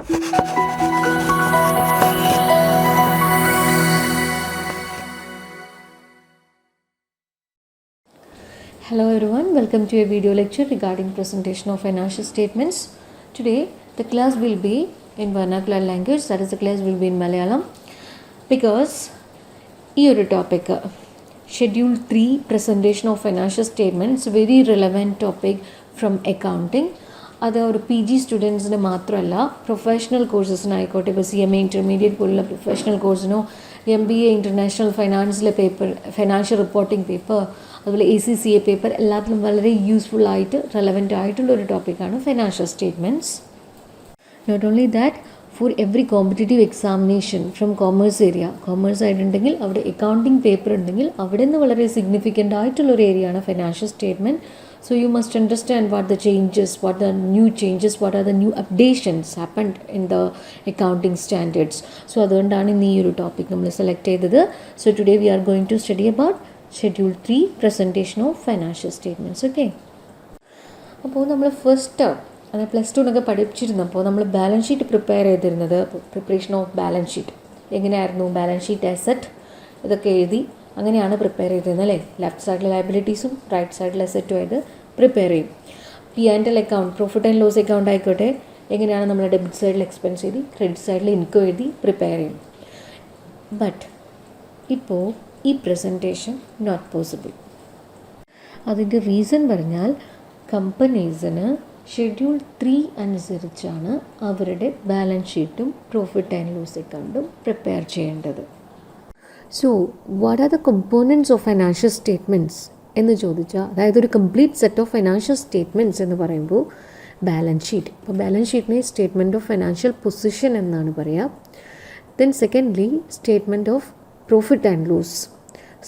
Hello everyone, welcome to a video lecture regarding presentation of financial statements. Today the class will be in vernacular language, that is the class will be in Malayalam, because ഈ ഒരു topic schedule 3 presentation of financial statements very relevant topic from accounting. അത് ഒരു P G സ്റ്റുഡൻസിന് മാത്രമല്ല professional കോഴ്സസിനായിക്കോട്ടെ, ഇപ്പോൾ CMA intermediate പോലുള്ള professional കോഴ്സിനോ MBA ഇൻ്റർനാഷണൽ ഫൈനാൻസിലെ പേപ്പർ, ഫൈനാൻഷ്യൽ റിപ്പോർട്ടിംഗ് പേപ്പർ, അതുപോലെ ACCA പേപ്പർ, എല്ലാത്തിലും വളരെ യൂസ്ഫുൾ ആയിട്ട് റെലവൻ്റ് ആയിട്ടുള്ളൊരു ടോപ്പിക്കാണ് financial statements. Not only that, for every competitive examination from commerce area, commerce ആയിട്ടുണ്ടെങ്കിൽ അവിടെ അക്കൗണ്ടിങ് പേപ്പർ ഉണ്ടെങ്കിൽ അവിടെ നിന്ന് വളരെ സിഗ്നിഫിക്കൻ്റ് ആയിട്ടുള്ളൊരു ഏരിയയാണ് financial statement. So you must understand what the changes, what the new changes, what are the new updations happened in the accounting standards. So അതുകൊണ്ടാണ് ഇന്ന് ഈ ഒരു ടോപ്പിക് നമ്മൾ സെലക്ട് ചെയ്തത്. So today we are going to study about Schedule 3 presentation of financial statements. Okay. അപ്പോൾ നമ്മൾ first അത് plus ടുവിനൊക്കെ പഠിപ്പിച്ചിരുന്നപ്പോൾ നമ്മൾ ബാലൻസ് ഷീറ്റ് പ്രിപ്പയർ ചെയ്തിരുന്നത്, പ്രിപ്പറേഷൻ ഓഫ് ബാലൻസ് ഷീറ്റ് എങ്ങനെയായിരുന്നു, ബാലൻസ് ഷീറ്റ് അസറ്റ് ഇതൊക്കെ എഴുതി അങ്ങനെയാണ് പ്രിപ്പയർ ചെയ്തിരുന്നത് അല്ലേ. ലെഫ്റ്റ് സൈഡിൽ ലയബിലിറ്റീസും റൈറ്റ് സൈഡിൽ അസറ്റും ആയിട്ട് പ്രിപ്പയർ ചെയ്യും. P&L account, profit and loss account ആയിക്കോട്ടെ, എങ്ങനെയാണ് നമ്മൾ ഡെബിറ്റ് സൈഡിൽ എക്സ്പെൻസ് എഴുതി, ക്രെഡിറ്റ് സൈഡിൽ ഇൻകം എഴുതി പ്രിപ്പയർ ചെയ്യും. ബട്ട് ഇപ്പോൾ ഈ പ്രസൻറ്റേഷൻ നോട്ട് പോസിബിൾ. അതിൻ്റെ റീസൺ പറഞ്ഞാൽ കമ്പനീസിന് ഷെഡ്യൂൾ 3 അനുസരിച്ചാണ് അവരുടെ ബാലൻസ് ഷീറ്റും പ്രോഫിറ്റ് ആൻഡ് ലോസ് അക്കൗണ്ടും പ്രിപ്പയർ ചെയ്യേണ്ടത്. So what are the components of financial statements എന്ന് ചോദിച്ചാൽ, അതായത് ഒരു complete set of financial statements എന്ന് പറയുമ്പോൾ ബാലൻസ് ഷീറ്റ്, ഇപ്പോൾ ബാലൻസ് ഷീറ്റിനെ സ്റ്റേറ്റ്മെൻറ്റ് ഓഫ് ഫൈനാൻഷ്യൽ പൊസിഷൻ എന്നാണ് പറയുക. Then secondly statement of profit and loss,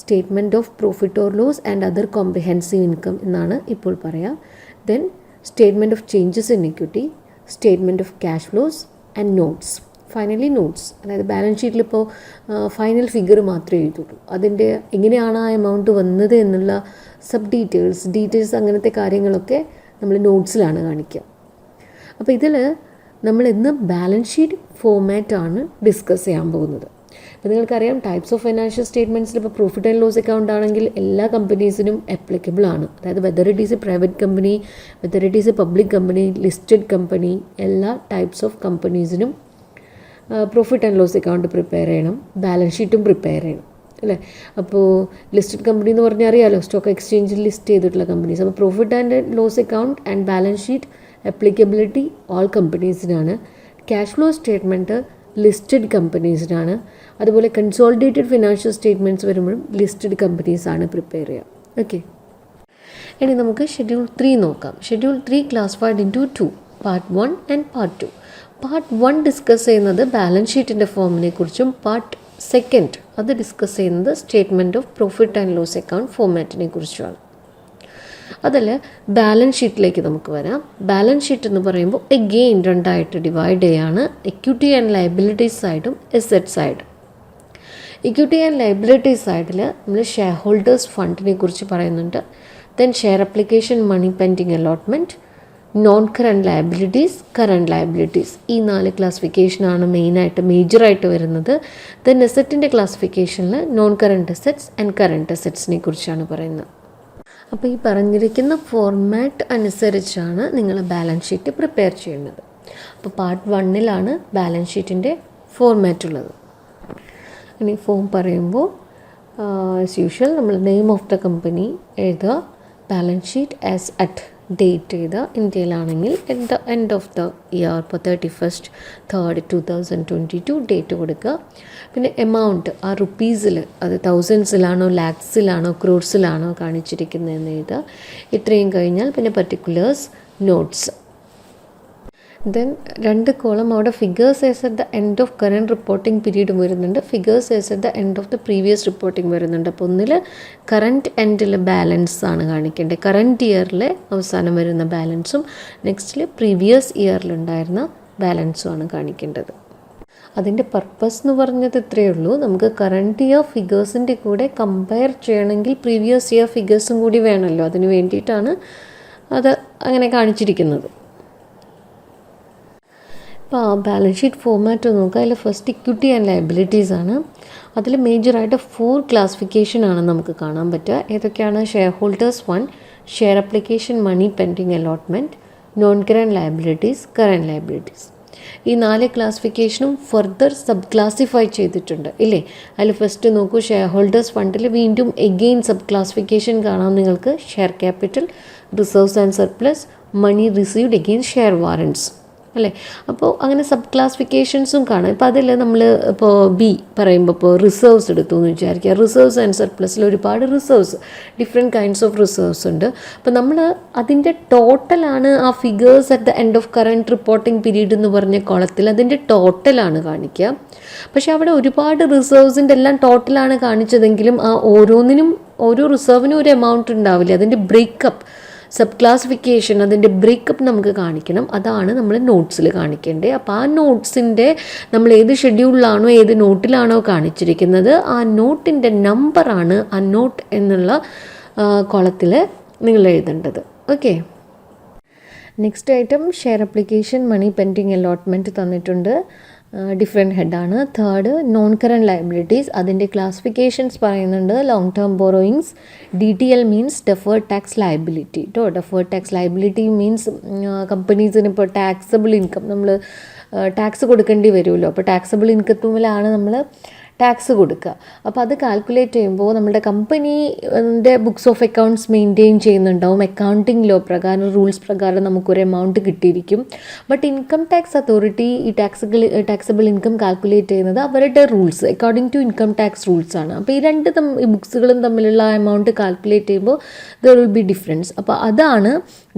statement of profit or loss and other comprehensive income എന്നാണ് ഇപ്പോൾ പറയുക. Then statement of changes in equity, statement of cash flows and notes. Finally notes, അതായത് balance ഷീറ്റിലിപ്പോൾ final figure മാത്രമേ എഴുതുള്ളൂ, അതിൻ്റെ എങ്ങനെയാണ് ആ എമൗണ്ട് വന്നത് എന്നുള്ള സബ് ഡീറ്റെയിൽസ് അങ്ങനത്തെ കാര്യങ്ങളൊക്കെ നമ്മൾ നോട്ട്സിലാണ് കാണിക്കുക. അപ്പോൾ ഇതിൽ നമ്മൾ ഇന്ന് ബാലൻസ് ഷീറ്റ് ഫോമാറ്റാണ് ഡിസ്കസ് ചെയ്യാൻ പോകുന്നത്. അപ്പോൾ നിങ്ങൾക്കറിയാം ടൈപ്സ് ഓഫ് ഫൈനാൻഷ്യൽ സ്റ്റേറ്റ്മെൻറ്റ്സിൽ ഇപ്പോൾ പ്രോഫിറ്റ് ആൻഡ് ലോസ് അക്കൗണ്ട് ആണെങ്കിൽ എല്ലാ കമ്പനീസിനും അപ്ലിക്കബിൾ ആണ്. അതായത് whether it is a private company, whether it is a public company, listed company, എല്ലാ ടൈപ്സ് ഓഫ് കമ്പനീസിനും profit and loss account prepare ചെയ്യണം, ബാലൻസ് ഷീറ്റും പ്രിപ്പയർ ചെയ്യണം അല്ലേ. അപ്പോൾ ലിസ്റ്റഡ് കമ്പനി എന്ന് പറഞ്ഞാൽ അറിയാമല്ലോ, സ്റ്റോക്ക് എക്സ്ചേഞ്ചിൽ ലിസ്റ്റ് ചെയ്തിട്ടുള്ള കമ്പനീസ്. അപ്പോൾ profit and loss account and balance sheet applicability all കമ്പനീസിനാണ്. ക്യാഷ് ഫ്ലോ സ്റ്റേറ്റ്മെൻറ്റ് ലിസ്റ്റഡ് കമ്പനീസിനാണ്. അതുപോലെ കൺസോളിഡേറ്റഡ് ഫിനാൻഷ്യൽ സ്റ്റേറ്റ്മെൻറ്റ്സ് വരുമ്പോഴും ലിസ്റ്റഡ് കമ്പനീസാണ് പ്രിപ്പയർ ചെയ്യുക. ഓക്കെ, ഇനി നമുക്ക് ഷെഡ്യൂൾ 3 നോക്കാം. Schedule 3 classified into 2, part 1 and part 2. Part 1 discuss ചെയ്യുന്നത് ബാലൻസ് ഷീറ്റിൻ്റെ ഫോമിനെ കുറിച്ചും, പാർട്ട് 2 അത് ഡിസ്കസ് ചെയ്യുന്നത് statement of profit and loss account ഫോമാറ്റിനെ കുറിച്ചുമാണ്. അതിൽ ബാലൻസ് ഷീറ്റിലേക്ക് നമുക്ക് വരാം. ബാലൻസ് ഷീറ്റ് എന്ന് പറയുമ്പോൾ എഗെയിൻ രണ്ടായിട്ട് ഡിവൈഡ് ചെയ്യാണ്, എക്വിറ്റി ആൻഡ് ലയബിലിറ്റി സൈഡും എസെറ്റ് സൈഡും. ഇക്വിറ്റി ആൻഡ് ലയബിലിറ്റി സൈഡിൽ നമ്മൾ ഷെയർ ഹോൾഡേഴ്സ് ഫണ്ടിനെ കുറിച്ച് പറയുന്നുണ്ട്. Then share application, money pending allotment, non current liabilities, current liabilities, ഈ 4 ക്ലാസിഫിക്കേഷനാണ് മേജറായിട്ട് വരുന്നത്. ദെൻ അസറ്റിൻ്റെ ക്ലാസിഫിക്കേഷനിൽ നോൺ കറണ്ട് അസറ്റ്സ് ആൻഡ് കറണ്ട് അസറ്റ്സിനെ കുറിച്ചാണ് പറയുന്നത്. അപ്പോൾ ഈ പറഞ്ഞിരിക്കുന്ന ഫോർമാറ്റ് അനുസരിച്ചാണ് നിങ്ങൾ ബാലൻസ് ഷീറ്റ് പ്രിപ്പയർ ചെയ്യുന്നത്. അപ്പോൾ പാർട്ട് 1 ബാലൻസ് ഷീറ്റിൻ്റെ ഫോർമാറ്റ് ഉള്ളത്. ഇനി ഫോം പറയുമ്പോൾ ആസ് യൂഷ്വൽ നമ്മൾ നെയിം ഓഫ് ദ കമ്പനി എഴുതുക, balance sheet as at date ചെയ്ത് ഇന്ത്യയിലാണെങ്കിൽ at the end of the year, ഇപ്പോൾ 31/3/2022 ഡേറ്റ് കൊടുക്കുക. പിന്നെ എമൗണ്ട് ആ റുപ്പീസിൽ, അത് തൗസൻഡ്സിലാണോ ലാക്സിലാണോ ക്രോഡ്സിലാണോ കാണിച്ചിരിക്കുന്നതെന്ന് എഴുതുക. ഇത്രയും കഴിഞ്ഞാൽ പിന്നെ പർട്ടിക്കുലേഴ്സ്, നോട്ട്സ്. ദെൻ 2 കോളം അവിടെ figures as at the end of current reporting പീരീഡും വരുന്നുണ്ട്, figures as at the end of the previous reporting വരുന്നുണ്ട്. അപ്പോൾ ഒന്നിൽ കറണ്ട് എൻഡിൽ ബാലൻസ് ആണ് കാണിക്കേണ്ടത്, കറണ്ട് ഇയറിലെ അവസാനം വരുന്ന ബാലൻസും നെക്സ്റ്റിൽ പ്രീവിയസ് ഇയറിലുണ്ടായിരുന്ന ബാലൻസും ആണ് കാണിക്കേണ്ടത്. അതിൻ്റെ പർപ്പസ് എന്ന് പറഞ്ഞത് ഇത്രയേ ഉള്ളൂ, നമുക്ക് കറണ്ട് ഇയർ ഫിഗേഴ്സിൻ്റെ കൂടെ കമ്പയർ ചെയ്യണമെങ്കിൽ പ്രീവിയസ് ഇയർ ഫിഗേഴ്സും കൂടി വേണമല്ലോ, അതിന് വേണ്ടിയിട്ടാണ് അത് അങ്ങനെ കാണിച്ചിരിക്കുന്നത്. അപ്പോൾ ആ ബാലൻസ് ഷീറ്റ് ഫോർമാറ്റ് നോക്കുക. അതിൽ ഫസ്റ്റ് ഇക്വിറ്റി ആൻഡ് ലയബിലിറ്റീസ് ആണ്. അതിൽ മേജറായിട്ട് 4 ക്ലാസിഫിക്കേഷനാണ് നമുക്ക് കാണാൻ പറ്റുക. ഏതൊക്കെയാണ്? Shareholders 1, share application money pending allotment, non current liabilities, current liabilities. ഈ 4 ക്ലാസിഫിക്കേഷനും ഫർദർ സബ് ക്ലാസിഫൈ ചെയ്തിട്ടുണ്ട് ഇല്ലേ? അതിൽ ഫസ്റ്റ് നോക്കൂ, ഷെയർ ഹോൾഡേഴ്സ് ഫണ്ടിൽ വീണ്ടും എഗെയിൻ സബ് ക്ലാസിഫിക്കേഷൻ കാണാം നിങ്ങൾക്ക്. Share capital, reserves and surplus, money received against share warrants അല്ലേ? അപ്പോൾ അങ്ങനെ സബ് ക്ലാസിഫിക്കേഷൻസും കാണാം. ഇപ്പോൾ അതിൽ നമ്മൾ ഇപ്പോൾ ബി പറയുമ്പോൾ ഇപ്പോൾ റിസർവ്സ് എടുത്തു എന്ന് വിചാരിക്കുക. റിസർവ്സ് ആൻഡ് സർപ്ലസിൽ ഒരുപാട് reserves, different kinds of reserves ഉണ്ട്. അപ്പോൾ നമ്മൾ അതിൻ്റെ ടോട്ടലാണ് ആ figures at the end of current reporting period എന്ന് പറഞ്ഞ കോളത്തിൽ അതിൻ്റെ ടോട്ടലാണ് കാണിക്കുക. പക്ഷേ അവിടെ ഒരുപാട് റിസർവ്സിൻ്റെ എല്ലാം ടോട്ടലാണ് കാണിച്ചതെങ്കിലും ആ ഓരോന്നിനും ഓരോ റിസർവിനും ഒരു എമൗണ്ട് ഉണ്ടാവില്ല. അതിൻ്റെ ബ്രേക്കപ്പ്, സബ് ക്ലാസിഫിക്കേഷൻ, അതിൻ്റെ ബ്രേക്കപ്പ് നമുക്ക് കാണിക്കണം. അതാണ് നമ്മൾ നോട്ട്സിൽ കാണിക്കേണ്ടത്. അപ്പോൾ ആ നോട്ട്സിൻ്റെ നമ്മൾ ഏത് ഷെഡ്യൂളിലാണോ ഏത് നോട്ടിലാണോ കാണിച്ചിരിക്കുന്നത് ആ നോട്ടിൻ്റെ നമ്പറാണ് ആ നോട്ട് എന്നുള്ള കോളത്തിൽ നിങ്ങൾ എഴുതേണ്ടത്. Okay. Next item share application money pending allotment തന്നിട്ടുണ്ട്. ഡിഫറെൻറ്റ് ഹെഡാണ്. തേർഡ് നോൺ കറൻറ്റ് ലയബിലിറ്റീസ്, അതിൻ്റെ ക്ലാസിഫിക്കേഷൻസ് പറയുന്നുണ്ട്. Long term borrowings, DTL means deferred tax liability കേട്ടോ. ഡെഫേർഡ് ടാക്സ് ലയബിലിറ്റി മീൻസ് കമ്പനീസിന് ഇപ്പോൾ ടാക്സബിൾ ഇൻകം നമ്മൾ ടാക്സ് കൊടുക്കേണ്ടി വരുമല്ലോ. അപ്പോൾ ടാക്സബിൾ ഇൻകത്തിലാണ് നമ്മൾ ടാക്സ് കൊടുക്കുക. അപ്പോൾ അത് കാൽക്കുലേറ്റ് ചെയ്യുമ്പോൾ നമ്മുടെ കമ്പനിൻ്റെ ബുക്സ് ഓഫ് അക്കൗണ്ട്സ് മെയിൻറ്റെയിൻ ചെയ്യുന്നുണ്ടാവും. അക്കൗണ്ടിങ് ലോ പ്രകാരം, റൂൾസ് പ്രകാരം നമുക്കൊരു എമൗണ്ട് കിട്ടിയിരിക്കും. ബട്ട് ഇൻകം ടാക്സ് അതോറിറ്റി ഈ ടാക്സബിൾ ഇൻകം കാൽക്കുലേറ്റ് ചെയ്യുന്നത് അവരുടെ rules according to income tax rules ആണ്. അപ്പോൾ ഈ രണ്ട് ബുക്സുകളും തമ്മിലുള്ള എമൗണ്ട് കാൽക്കുലേറ്റ് ചെയ്യുമ്പോൾ ദർ വിൽ ബി ഡിഫറൻസ്. അപ്പോൾ അതാണ്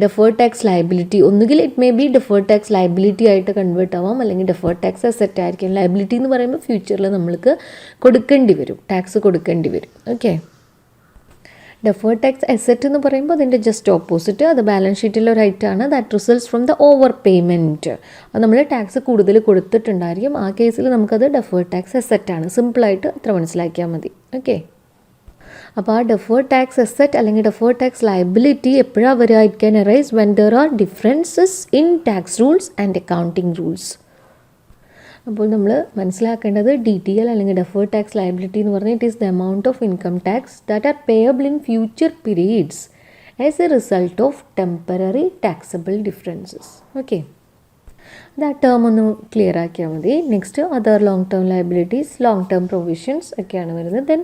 ഡെഫേർഡ് ടാക്സ് ലയബിലിറ്റി. ഒന്നുകിൽ it may be deferred tax liability ആയിട്ട് കൺവേർട്ട് ആവാം, അല്ലെങ്കിൽ ഡെഫേർഡ് ടാക്സ് അസെറ്റ് ആയിരിക്കും. ലയബിലിറ്റി എന്ന് പറയുമ്പോൾ ഫ്യൂച്ചറിൽ നമ്മൾക്ക് കൊടുക്കേണ്ടി വരും, ടാക്സ് കൊടുക്കേണ്ടി വരും. ഓക്കെ. ഡെഫേർഡ് ടാക്സ് അസെറ്റ് എന്ന് പറയുമ്പോൾ അതിൻ്റെ ജസ്റ്റ് ഓപ്പോസിറ്റ്, അത് ബാലൻസ് ഷീറ്റിലെ ഒരു ഐറ്റമാണ്. That results from the over payment. അത് നമ്മൾ ടാക്സ് കൂടുതൽ കൊടുത്തിട്ടുണ്ടായിരിക്കും. ആ കേസിൽ നമുക്കത് ഡെഫേർഡ് ടാക്സ് അസെറ്റാണ്. സിമ്പിളായിട്ട് അത്ര മനസ്സിലാക്കിയാൽ മതി. ഓക്കെ. അപ്പോൾ ആ ഡെഫേർഡ് ടാക്സ് അസെറ്റ് അല്ലെങ്കിൽ ഡെഫേർഡ് ടാക്സ് ലയബിലിറ്റി എപ്പോഴാണ് വരിക? It can arise when there are differences in tax rules and accounting rules. അപ്പോൾ നമ്മൾ മനസ്സിലാക്കേണ്ടത് DTL അല്ലെങ്കിൽ ഡെഫേർഡ് ടാക്സ് ലയബിലിറ്റി എന്ന് പറഞ്ഞാൽ it is the amount of income tax that are payable in future periods as a result of temporary taxable differences. Okay. അത് ആ term ഒന്ന് clear ആക്കിയാൽ മതി. Next other long term liabilities, long term provisions ഒക്കെയാണ് വരുന്നത്. Then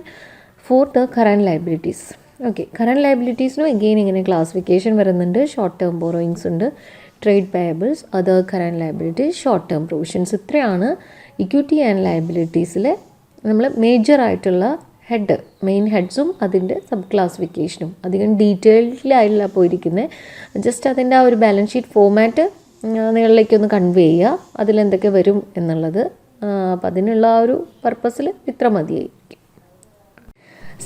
fourth current liabilities. Okay. Current ലയബിലിറ്റീസിനും again ഇങ്ങനെ classification വരുന്നുണ്ട്. ഷോർട്ട് ടേം ബോറോയിങ്സ് ഉണ്ട്, trade payables, other current liabilities, short term provisions. ഇത്രയാണ് ഇക്വിറ്റി ആൻഡ് ലയബിലിറ്റീസിൽ നമ്മൾ മേജറായിട്ടുള്ള ഹെഡ്, മെയിൻ ഹെഡ്സും അതിൻ്റെ സബ് ക്ലാസിഫിക്കേഷനും. അധികം ഡീറ്റെയിൽഡിലായില്ല പോയിരിക്കുന്നത്. ജസ്റ്റ് അതിൻ്റെ ആ ഒരു ബാലൻസ് ഷീറ്റ് ഫോമാറ്റ് നിങ്ങളിലേക്കൊന്ന് കൺവേ ചെയ്യുക, അതിലെന്തൊക്കെ വരും എന്നുള്ളത്. അപ്പോൾ അതിനുള്ള ആ ഒരു പർപ്പസിൽ ഇത്ര മതിയായിരിക്കും.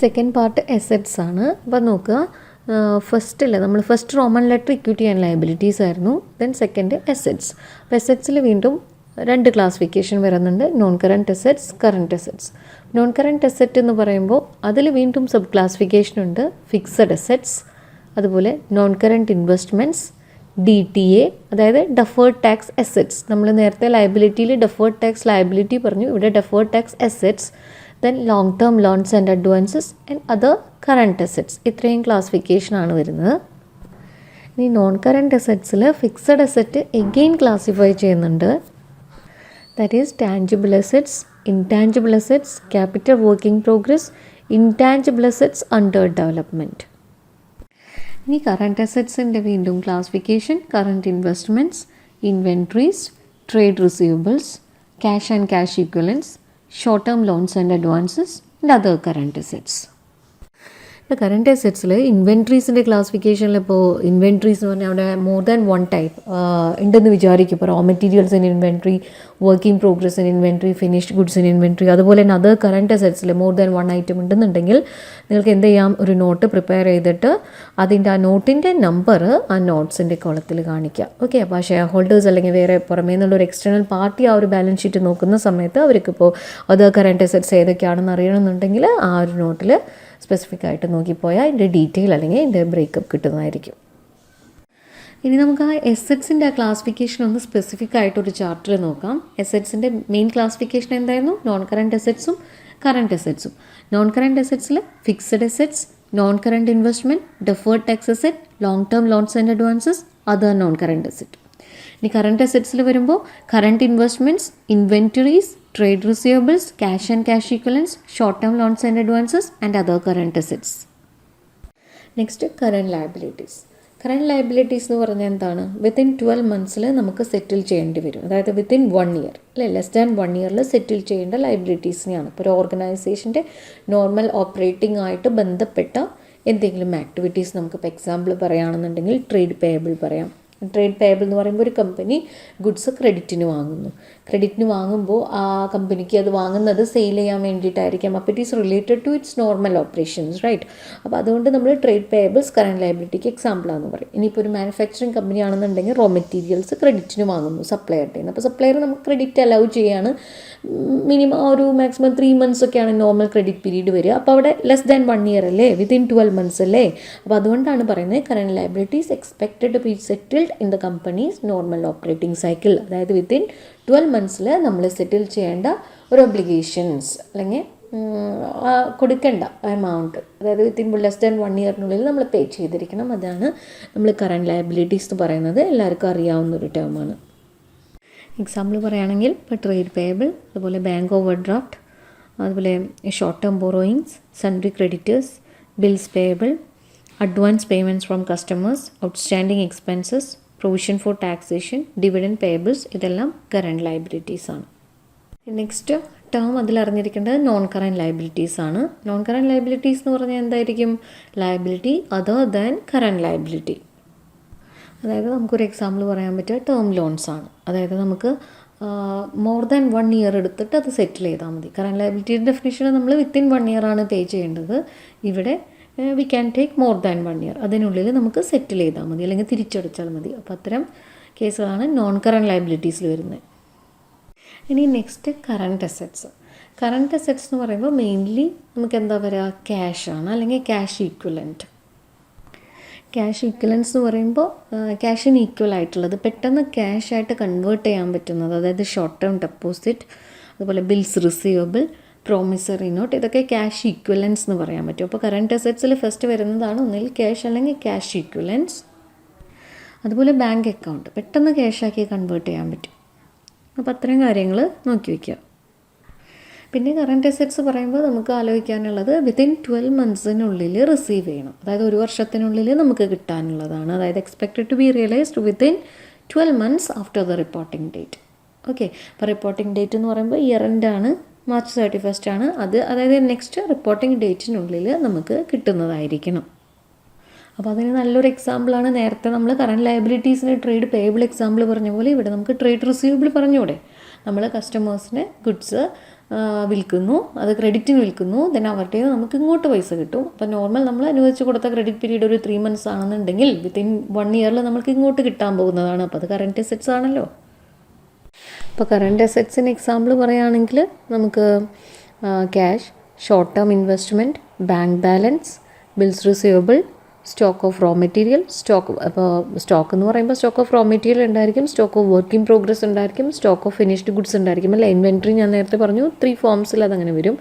സെക്കൻഡ് പാർട്ട് അസെറ്റ്സ് ആണ്. അപ്പോൾ നോക്കുക, ഫസ്റ്റിൽ നമ്മൾ first Roman letter equity and liabilities ആയിരുന്നു. Then second assets. അപ്പോൾ അസെറ്റ്സിൽ വീണ്ടും 2 ക്ലാസിഫിക്കേഷൻ വരുന്നുണ്ട്. Non current assets, current assets. Non current asset എന്ന് പറയുമ്പോൾ അതിൽ വീണ്ടും സബ് ക്ലാസിഫിക്കേഷൻ ഉണ്ട്. ഫിക്സഡ് അസെറ്റ്സ്, അതുപോലെ നോൺ കറൻറ്റ് ഇൻവെസ്റ്റ്മെൻറ്റ്സ്, DTA അതായത് ഡെഫേർഡ് ടാക്സ് അസെറ്റ്സ്. നമ്മൾ നേരത്തെ ലയബിലിറ്റിയിൽ ഡെഫേർഡ് ടാക്സ് ലയബിലിറ്റി പറഞ്ഞു, ഇവിടെ deferred tax assets. Then long term loans and advances and other current assets. ഇത്രയും ക്ലാസിഫിക്കേഷനാണ് വരുന്നത്. ഇനി നോൺ കറൻറ്റ് അസെറ്റ്സിൽ ഫിക്സഡ് അസെറ്റ് എഗെയിൻ ക്ലാസിഫൈ ചെയ്യുന്നുണ്ട്. That is tangible assets, intangible assets, capital working progress, intangible assets under development. ഇനി current അസെറ്റ്സിൻ്റെ വീണ്ടും classification: current investments, inventories, trade receivables, cash and cash equivalents, short term loans and advances and other current assets. ഇപ്പോൾ current അസെറ്റ്സിൽ ഇൻവെൻട്രീസിൻ്റെ ക്ലാസിഫിക്കേഷനിൽ ഇപ്പോൾ inventories എന്ന് പറഞ്ഞാൽ അവിടെ more than 1 type ഉണ്ടെന്ന് വിചാരിക്കും. ഇപ്പോൾ raw materials in inventory, working progress in inventory, finished goods in inventory. അതുപോലെ തന്നെ അതർ കറൻറ്റ് അസെറ്റ്സിൽ മോർ ദാൻ 1 ഐറ്റം ഉണ്ടെന്നുണ്ടെങ്കിൽ നിങ്ങൾക്ക് എന്ത് ചെയ്യാം, ഒരു നോട്ട് പ്രിപ്പയർ ചെയ്തിട്ട് അതിൻ്റെ ആ നോട്ടിൻ്റെ നമ്പർ ആ നോട്ട്സിൻ്റെ കോളത്തിൽ കാണിക്കുക. ഓക്കെ. അപ്പോൾ ആ ഷെയർ ഹോൾഡേഴ്സ് അല്ലെങ്കിൽ വേറെ പുറമേ നിന്നുള്ളൊരു എക്സ്റ്റേണൽ പാർട്ടി ആ ഒരു ബാലൻസ് ഷീറ്റ് നോക്കുന്ന സമയത്ത് അവർക്കിപ്പോൾ അതർ കറൻറ്റ് അസെറ്റ്സ് ഏതൊക്കെയാണെന്ന് അറിയണമെന്നുണ്ടെങ്കിൽ ആ ഒരു നോട്ടിൽ സ്പെസിഫിക് ആയിട്ട് നോക്കിപ്പോയാൽ അതിൻ്റെ ഡീറ്റെയിൽ അല്ലെങ്കിൽ അതിൻ്റെ ബ്രേക്കപ്പ് കിട്ടുന്നതായിരിക്കും. ഇനി നമുക്ക് ആ എസെറ്റ്സിൻ്റെ ആ ക്ലാസിഫിക്കേഷൻ ഒന്ന് സ്പെസിഫിക് ആയിട്ടൊരു ചാപ്റ്റർ നോക്കാം. എസെറ്റ്സിൻ്റെ മെയിൻ ക്ലാസിഫിക്കേഷൻ എന്തായിരുന്നു? നോൺ കറൻറ്റ് എസെറ്റ്സും കറൻറ്റ് എസെറ്റ്സും. നോൺ കറൻറ്റ് എസെറ്റ്സിൽ fixed assets, non current investment, deferred tax asset, long term loans and advances, other non current asset. ഇനി കറൻറ്റ് എസെറ്റ്സിൽ വരുമ്പോൾ current investments, inventories, trade receivables, cash and cash equivalents, short term loans and advances and other current assets. Next current liabilities. Current liabilities എന്ന് പറഞ്ഞാൽ എന്താണ്? Within 12 months നമുക്ക് സെറ്റിൽ ചെയ്യേണ്ടി വരും. അതായത് വിത്തിൻ 1 year അല്ലെ, ലെസ് ദാൻ 1 year സെറ്റിൽ ചെയ്യേണ്ട ലയബിലിറ്റീസിനെയാണ്. ഇപ്പോൾ ഒരു ഓർഗനൈസേഷൻ്റെ നോർമൽ ഓപ്പറേറ്റിംഗ് ആയിട്ട് ബന്ധപ്പെട്ട എന്തെങ്കിലും ആക്ടിവിറ്റീസ്, നമുക്കിപ്പോൾ എക്സാമ്പിൾ പറയുകയാണെന്നുണ്ടെങ്കിൽ ട്രേഡ് പേയബിൾ പറയാം. ട്രേഡ് പേയബിൾ എന്ന് പറയുമ്പോൾ ഒരു കമ്പനി ഗുഡ്സ് ക്രെഡിറ്റിന് വാങ്ങുന്നു. ക്രെഡിറ്റിന് വാങ്ങുമ്പോൾ ആ കമ്പനിക്ക് അത് വാങ്ങുന്നത് സെയിൽ ചെയ്യാൻ വേണ്ടിയിട്ടായിരിക്കാം. അപ്പോൾ it is related to its normal operations, right? അപ്പോൾ അതുകൊണ്ട് നമ്മൾ ട്രേഡ് പേയബിൾസ് കറൻറ്റ് ലയബിലിറ്റിക്ക് എക്സാമ്പിളാണെന്ന് പറയും. ഇനിയിപ്പോൾ ഒരു മാനുഫാക്ചറിങ് കമ്പനി ആണെന്നുണ്ടെങ്കിൽ റോ മെറ്റീരിയൽസ് ക്രെഡിറ്റിന് വാങ്ങുന്നു സപ്ലയറുടെ നിന്ന്. അപ്പോൾ സപ്ലയർ നമുക്ക് ക്രെഡിറ്റ് അലൗ ചെയ്യാണ്. മിനിമം ഒരു മാക്സിമം 3 months ഒക്കെയാണ് നോർമൽ ക്രെഡിറ്റ് പീരീഡ് വരിക. അപ്പോൾ അവിടെ ലെസ് ദാൻ 1 year അല്ലേ, വിത്തിൻ 12 months അല്ലേ. അപ്പോൾ അതുകൊണ്ടാണ് പറയുന്നത് current liabilities expected to be settled in the companies normal operating cycle. അതായത് വിത്തിൻ 12 months നമ്മൾ സെറ്റിൽ ചെയ്യേണ്ട ഒരു ഒബ്ലിഗേഷൻസ് അല്ലെങ്കിൽ കൊടുക്കേണ്ട എമൗണ്ട്, അതായത് വിത്തിൻ ലെസ് ദാൻ 1 year നമ്മൾ പേ ചെയ്തിരിക്കണം. അതാണ് നമ്മൾ കറൻറ്റ് ലയബിലിറ്റീസ് എന്ന് പറയുന്നത്. എല്ലാവർക്കും അറിയാവുന്ന ഒരു ടേമാണ്. എക്സാമ്പിൾ പറയുകയാണെങ്കിൽ ഇപ്പോൾ ട്രേഡ് പേയബിൾ, അതുപോലെ ബാങ്ക് ഓവർ ഡ്രാഫ്റ്റ്, അതുപോലെ short term borrowings, sundry creditors, bills payable, advance payments from customers, outstanding expenses, provision for taxation, dividend payables, ഇതെല്ലാം കറൻറ്റ് ലയബിലിറ്റീസ് ആണ്. നെക്സ്റ്റ് ടേം അതിൽ അറിഞ്ഞിരിക്കേണ്ടത് നോൺ കറൻറ്റ് ലയബിലിറ്റീസ് ആണ്. Non current liabilities എന്ന് പറഞ്ഞാൽ എന്തായിരിക്കും? Liability other than current liability. അതായത് നമുക്കൊരു എക്സാമ്പിൾ പറയാൻ പറ്റുക ടേം ലോൺസ് ആണ്. അതായത് നമുക്ക് മോർ ദാൻ 1 year എടുത്തിട്ട് അത് സെറ്റിൽ ചെയ്താൽ മതി. കറൻറ്റ് ലയബിലിറ്റിയുടെ ഡെഫിനിഷൻ നമ്മൾ വിത്തിൻ 1 year ആണ് പേ ചെയ്യേണ്ടത്. ഇവിടെ we can take more than 1 year, അതിനുള്ളിൽ നമുക്ക് സെറ്റിൽ ചെയ്താൽ മതി അല്ലെങ്കിൽ തിരിച്ചടച്ചാൽ മതി. അപ്പോൾ അത്തരം കേസുകളാണ് നോൺ കറൻറ്റ് ലയബിലിറ്റീസിൽ വരുന്നത്. ഇനി next current assets. Current assets എന്ന് പറയുമ്പോൾ മെയിൻലി നമുക്ക് എന്താ പറയുക? ക്യാഷാണ് അല്ലെങ്കിൽ ക്യാഷ് ഈക്വലൻറ്റ്. ക്യാഷ് ഈക്വലൻസ് എന്ന് പറയുമ്പോൾ ക്യാഷിന് ഈക്വൽ ആയിട്ടുള്ളത്, പെട്ടെന്ന് ക്യാഷായിട്ട് കൺവേർട്ട് ചെയ്യാൻ പറ്റുന്നത്, അതായത് ഷോർട്ട് ടേം ഡെപ്പോസിറ്റ്, അതുപോലെ ബിൽസ് റിസീവബിൾ, പ്രോമിസറി നോട്ട്, ഇതൊക്കെ ക്യാഷ് ഈക്വലൻസ് എന്ന് പറയാൻ പറ്റും. അപ്പോൾ കറൻറ്റ് അസെറ്റ്സിൽ ഫസ്റ്റ് വരുന്നതാണ് ഒന്നിൽ ക്യാഷ് അല്ലെങ്കിൽ ക്യാഷ് ഈക്വലൻസ്. അതുപോലെ ബാങ്ക് അക്കൗണ്ട് പെട്ടെന്ന് ക്യാഷാക്കി കൺവേർട്ട് ചെയ്യാൻ പറ്റും. അപ്പോൾ അത്രയും കാര്യങ്ങൾ നോക്കി വയ്ക്കുക. പിന്നെ കറൻറ്റ് അസെറ്റ്സ് പറയുമ്പോൾ നമുക്ക് ആലോചിക്കാനുള്ളത് വിത്തിൻ 12 months റിസീവ് ചെയ്യണം. അതായത് 1 വർഷത്തിനുള്ളിൽ നമുക്ക് കിട്ടാനുള്ളതാണ്. അതായത് expected to be realised within 12 months after the reporting date. Okay, അപ്പോൾ റിപ്പോർട്ടിംഗ് ഡേറ്റ് എന്ന് പറയുമ്പോൾ ഇയർ എൻഡ് ആണ്, March 31st ആണ്. അതായത് നെക്സ്റ്റ് റിപ്പോർട്ടിംഗ് ഡേറ്റിനുള്ളിൽ നമുക്ക് കിട്ടുന്നതായിരിക്കണം. അപ്പോൾ അതിന് നല്ലൊരു എക്സാമ്പിളാണ് നേരത്തെ നമ്മൾ കറൻറ്റ് ലയബിലിറ്റീസിന് ട്രേഡ് പേയബിൾ എക്സാമ്പിൾ പറഞ്ഞ പോലെ ഇവിടെ നമുക്ക് ട്രേഡ് റിസീവബിൾ പറഞ്ഞൂടെ? നമ്മൾ കസ്റ്റമേഴ്സിന് ഗുഡ്സ് വിൽക്കുന്നു, അത് ക്രെഡിറ്റിന് വിൽക്കുന്നു, ദെൻ അവരുടെ നമുക്ക് ഇങ്ങോട്ട് പൈസ കിട്ടും. അപ്പോൾ നോർമൽ നമ്മൾ അനുവദിച്ച് കൊടുത്ത ക്രെഡിറ്റ് പീരീഡ് ഒരു 3 months ആണെന്നുണ്ടെങ്കിൽ വിത്തിൻ 1 year നമുക്ക് ഇങ്ങോട്ട് കിട്ടാൻ പോകുന്നതാണ്. അപ്പോൾ അത് കറൻറ്റ് അസെറ്റ്സ് ആണല്ലോ. അപ്പോൾ കറൻറ്റ് അസെറ്റ്സിന് എക്സാമ്പിൾ പറയുകയാണെങ്കിൽ നമുക്ക് cash, short term investment, bank balance, bills receivable, stock of raw material, അപ്പോൾ സ്റ്റോക്ക് എന്ന് പറയുമ്പോൾ സ്റ്റോക്ക് ഓഫ് റോ മെറ്റീരിയൽ ഉണ്ടായിരിക്കും, stock of work in progress ഉണ്ടായിരിക്കും, സ്റ്റോക്ക് ഓഫ് ഫിനിഷ്ഡ് ഗുഡ്സ് ഉണ്ടായിരിക്കും അല്ല. ഇൻവെൻട്രി ഞാൻ നേരത്തെ പറഞ്ഞു 3 forms അതങ്ങനെ വരും.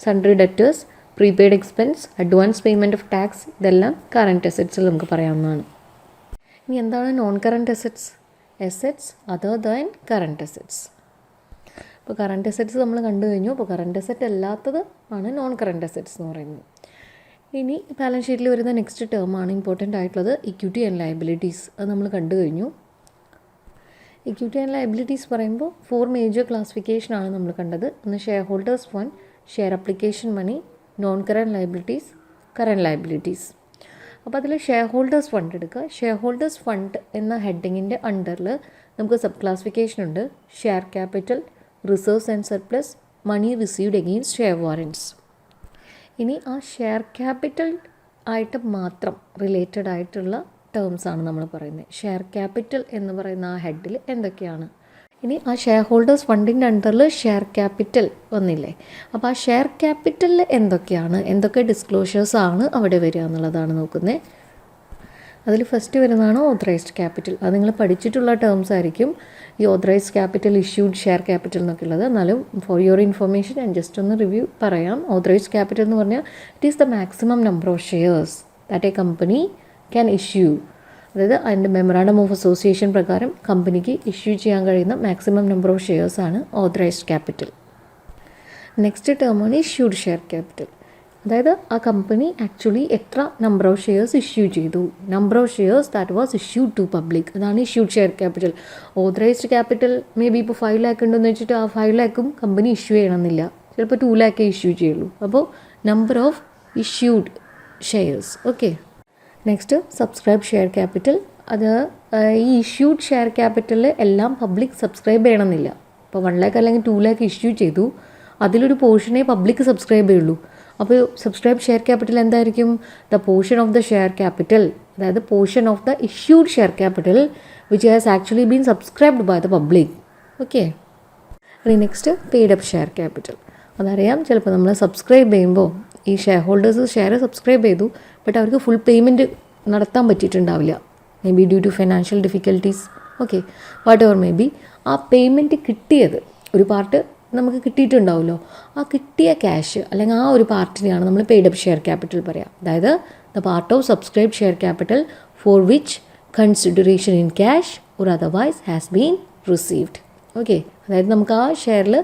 Sundry debtors, prepaid expense, advance payment of tax, ഇതെല്ലാം കറൻറ്റ് അസെറ്റ്സിൽ നമുക്ക് പറയാവുന്നതാണ്. ഇനി എന്താണ് non current assets? Assets other than current assets. ഇപ്പോൾ കറൻറ്റ് അസെറ്റ്സ് നമ്മൾ കണ്ടു കഴിഞ്ഞു. അപ്പോൾ കറൻറ്റ് അസെറ്റ് അല്ലാത്തത് ആണ് നോൺ കറൻറ്റ് അസെറ്റ്സ് എന്ന് പറയുന്നത്. ഇനി ബാലൻസ് ഷീറ്റിൽ വരുന്ന നെക്സ്റ്റ് ടേമാണ് ഇമ്പോർട്ടൻ്റ് ആയിട്ടുള്ളത് ഇക്വിറ്റി ആൻഡ് ലയബിലിറ്റീസ്. അത് നമ്മൾ കണ്ടു കഴിഞ്ഞു. ഇക്വിറ്റി ആൻഡ് ലയബിലിറ്റീസ് പറയുമ്പോൾ 4 major ക്ലാസിഫിക്കേഷനാണ് നമ്മൾ കണ്ടത്. ഒന്ന് share holders fund, share application money, non current liabilities, current liabilities. അപ്പോൾ അതിൽ ഷെയർ ഹോൾഡേഴ്സ് ഫണ്ട് എടുക്കുക. ഷെയർ ഹോൾഡേഴ്സ് ഫണ്ട് എന്ന ഹെഡിങ്ങിൻ്റെ അണ്ടറിൽ നമുക്ക് സബ് ക്ലാസിഫിക്കേഷൻ ഉണ്ട്. Share capital, reserves and surplus, money received against share warrants. ഇനി ആ ഷെയർ ക്യാപിറ്റൽ ആയിട്ട് മാത്രം റിലേറ്റഡ് ആയിട്ടുള്ള ടേംസ് ആണ് നമ്മൾ പറയുന്നത്. ഷെയർ ക്യാപിറ്റൽ എന്ന് പറയുന്ന ആ ഹെഡിൽ എന്തൊക്കെയാണ്? ഇനി ആ ഷെയർ ഹോൾഡേഴ്സ് ഫണ്ടിൻ്റെ അണ്ടറിൽ ഷെയർ ക്യാപിറ്റൽ വന്നില്ലേ? അപ്പോൾ ആ ഷെയർ ക്യാപിറ്റലിൽ എന്തൊക്കെ ഡിസ്ക്ലോഷേഴ്സ് ആണ് അവിടെ വരിക എന്നുള്ളതാണ് നോക്കുന്നത്. അതിൽ ഫസ്റ്റ് വരുന്നതാണ് ഓതറൈസ്ഡ് ക്യാപിറ്റൽ. അത് നിങ്ങൾ പഠിച്ചിട്ടുള്ള ടേംസ് ആയിരിക്കും ഈ authorised capital, issued share capital എന്നൊക്കെ ഉള്ളത്. എന്നാലും ഫോർ യുവർ ഇൻഫർമേഷൻ ഞാൻ ജസ്റ്റ് ഒന്ന് റിവ്യൂ പറയാം. ഓതറൈസ്ഡ് ക്യാപിറ്റൽ എന്ന് പറഞ്ഞാൽ it is the maximum number of shares that A company can issue. അതായത് അതിൻ്റെ മെമ്മറാണ്ടം ഓഫ് അസോസിയേഷൻ പ്രകാരം കമ്പനിക്ക് ഇഷ്യൂ ചെയ്യാൻ കഴിയുന്ന മാക്സിമം നമ്പർ ഓഫ് ഷെയർസാണ് ഓതറൈസ്ഡ് ക്യാപിറ്റൽ. നെക്സ്റ്റ് ടേമാണ് ഇഷ്യൂഡ് ഷെയർ ക്യാപിറ്റൽ. അതായത് ആ കമ്പനി ആക്ച്വലി എത്ര നമ്പർ ഓഫ് ഷെയർസ് ഇഷ്യൂ ചെയ്തു, number of shares that was issued to public, അതാണ് issued share capital. Authorised capital may be ഇപ്പോൾ 5 lakh ഉണ്ടെന്ന് വെച്ചിട്ട് ആ 5 lakhും കമ്പനി ഇഷ്യൂ ചെയ്യണമെന്നില്ല, ചിലപ്പോൾ 2 lakh ഇഷ്യൂ ചെയ്യുള്ളൂ. അപ്പോൾ number of issued shares. Okay. Next subscribe share capital. അത് ഈ ഇഷ്യൂഡ് ഷെയർ ക്യാപിറ്റലിൽ എല്ലാം പബ്ലിക് സബ്സ്ക്രൈബ് ചെയ്യണമെന്നില്ല. ഇപ്പോൾ 1 lakh അല്ലെങ്കിൽ 2 lakh ഇഷ്യൂ ചെയ്തു, അതിലൊരു പോർഷനേ പബ്ലിക് സബ്സ്ക്രൈബ് ചെയ്യുള്ളൂ. അപ്പോൾ സബ്സ്ക്രൈബ് ഷെയർ ക്യാപിറ്റൽ എന്തായിരിക്കും? The portion of the share capital, അതായത് portion of the issued share capital which has actually been subscribed by the public. Okay. Next paid up share capital. അതറിയാം, ചിലപ്പോൾ നമ്മൾ subscribe ചെയ്യുമ്പോൾ ഈ share holders share subscribe ചെയ്തു, but അവർക്ക് full payment നടത്താൻ പറ്റിയിട്ടുണ്ടാവില്ല, may be due to financial difficulties. Okay, whatever may be. ആ പേയ്മെൻറ്റ് കിട്ടിയത് ഒരു പാർട്ട് നമുക്ക് കിട്ടിയിട്ടുണ്ടാവുമല്ലോ, ആ കിട്ടിയ ക്യാഷ് അല്ലെങ്കിൽ ആ ഒരു പാർട്ടിനെയാണ് നമ്മൾ പെയ്ഡ് അപ്പ് ഷെയർ ക്യാപിറ്റൽ പറയാം. അതായത് the part of subscribe share capital four which consideration in cash or otherwise has been received. Okay, അതായത് നമുക്ക് ആ ഷെയറിൽ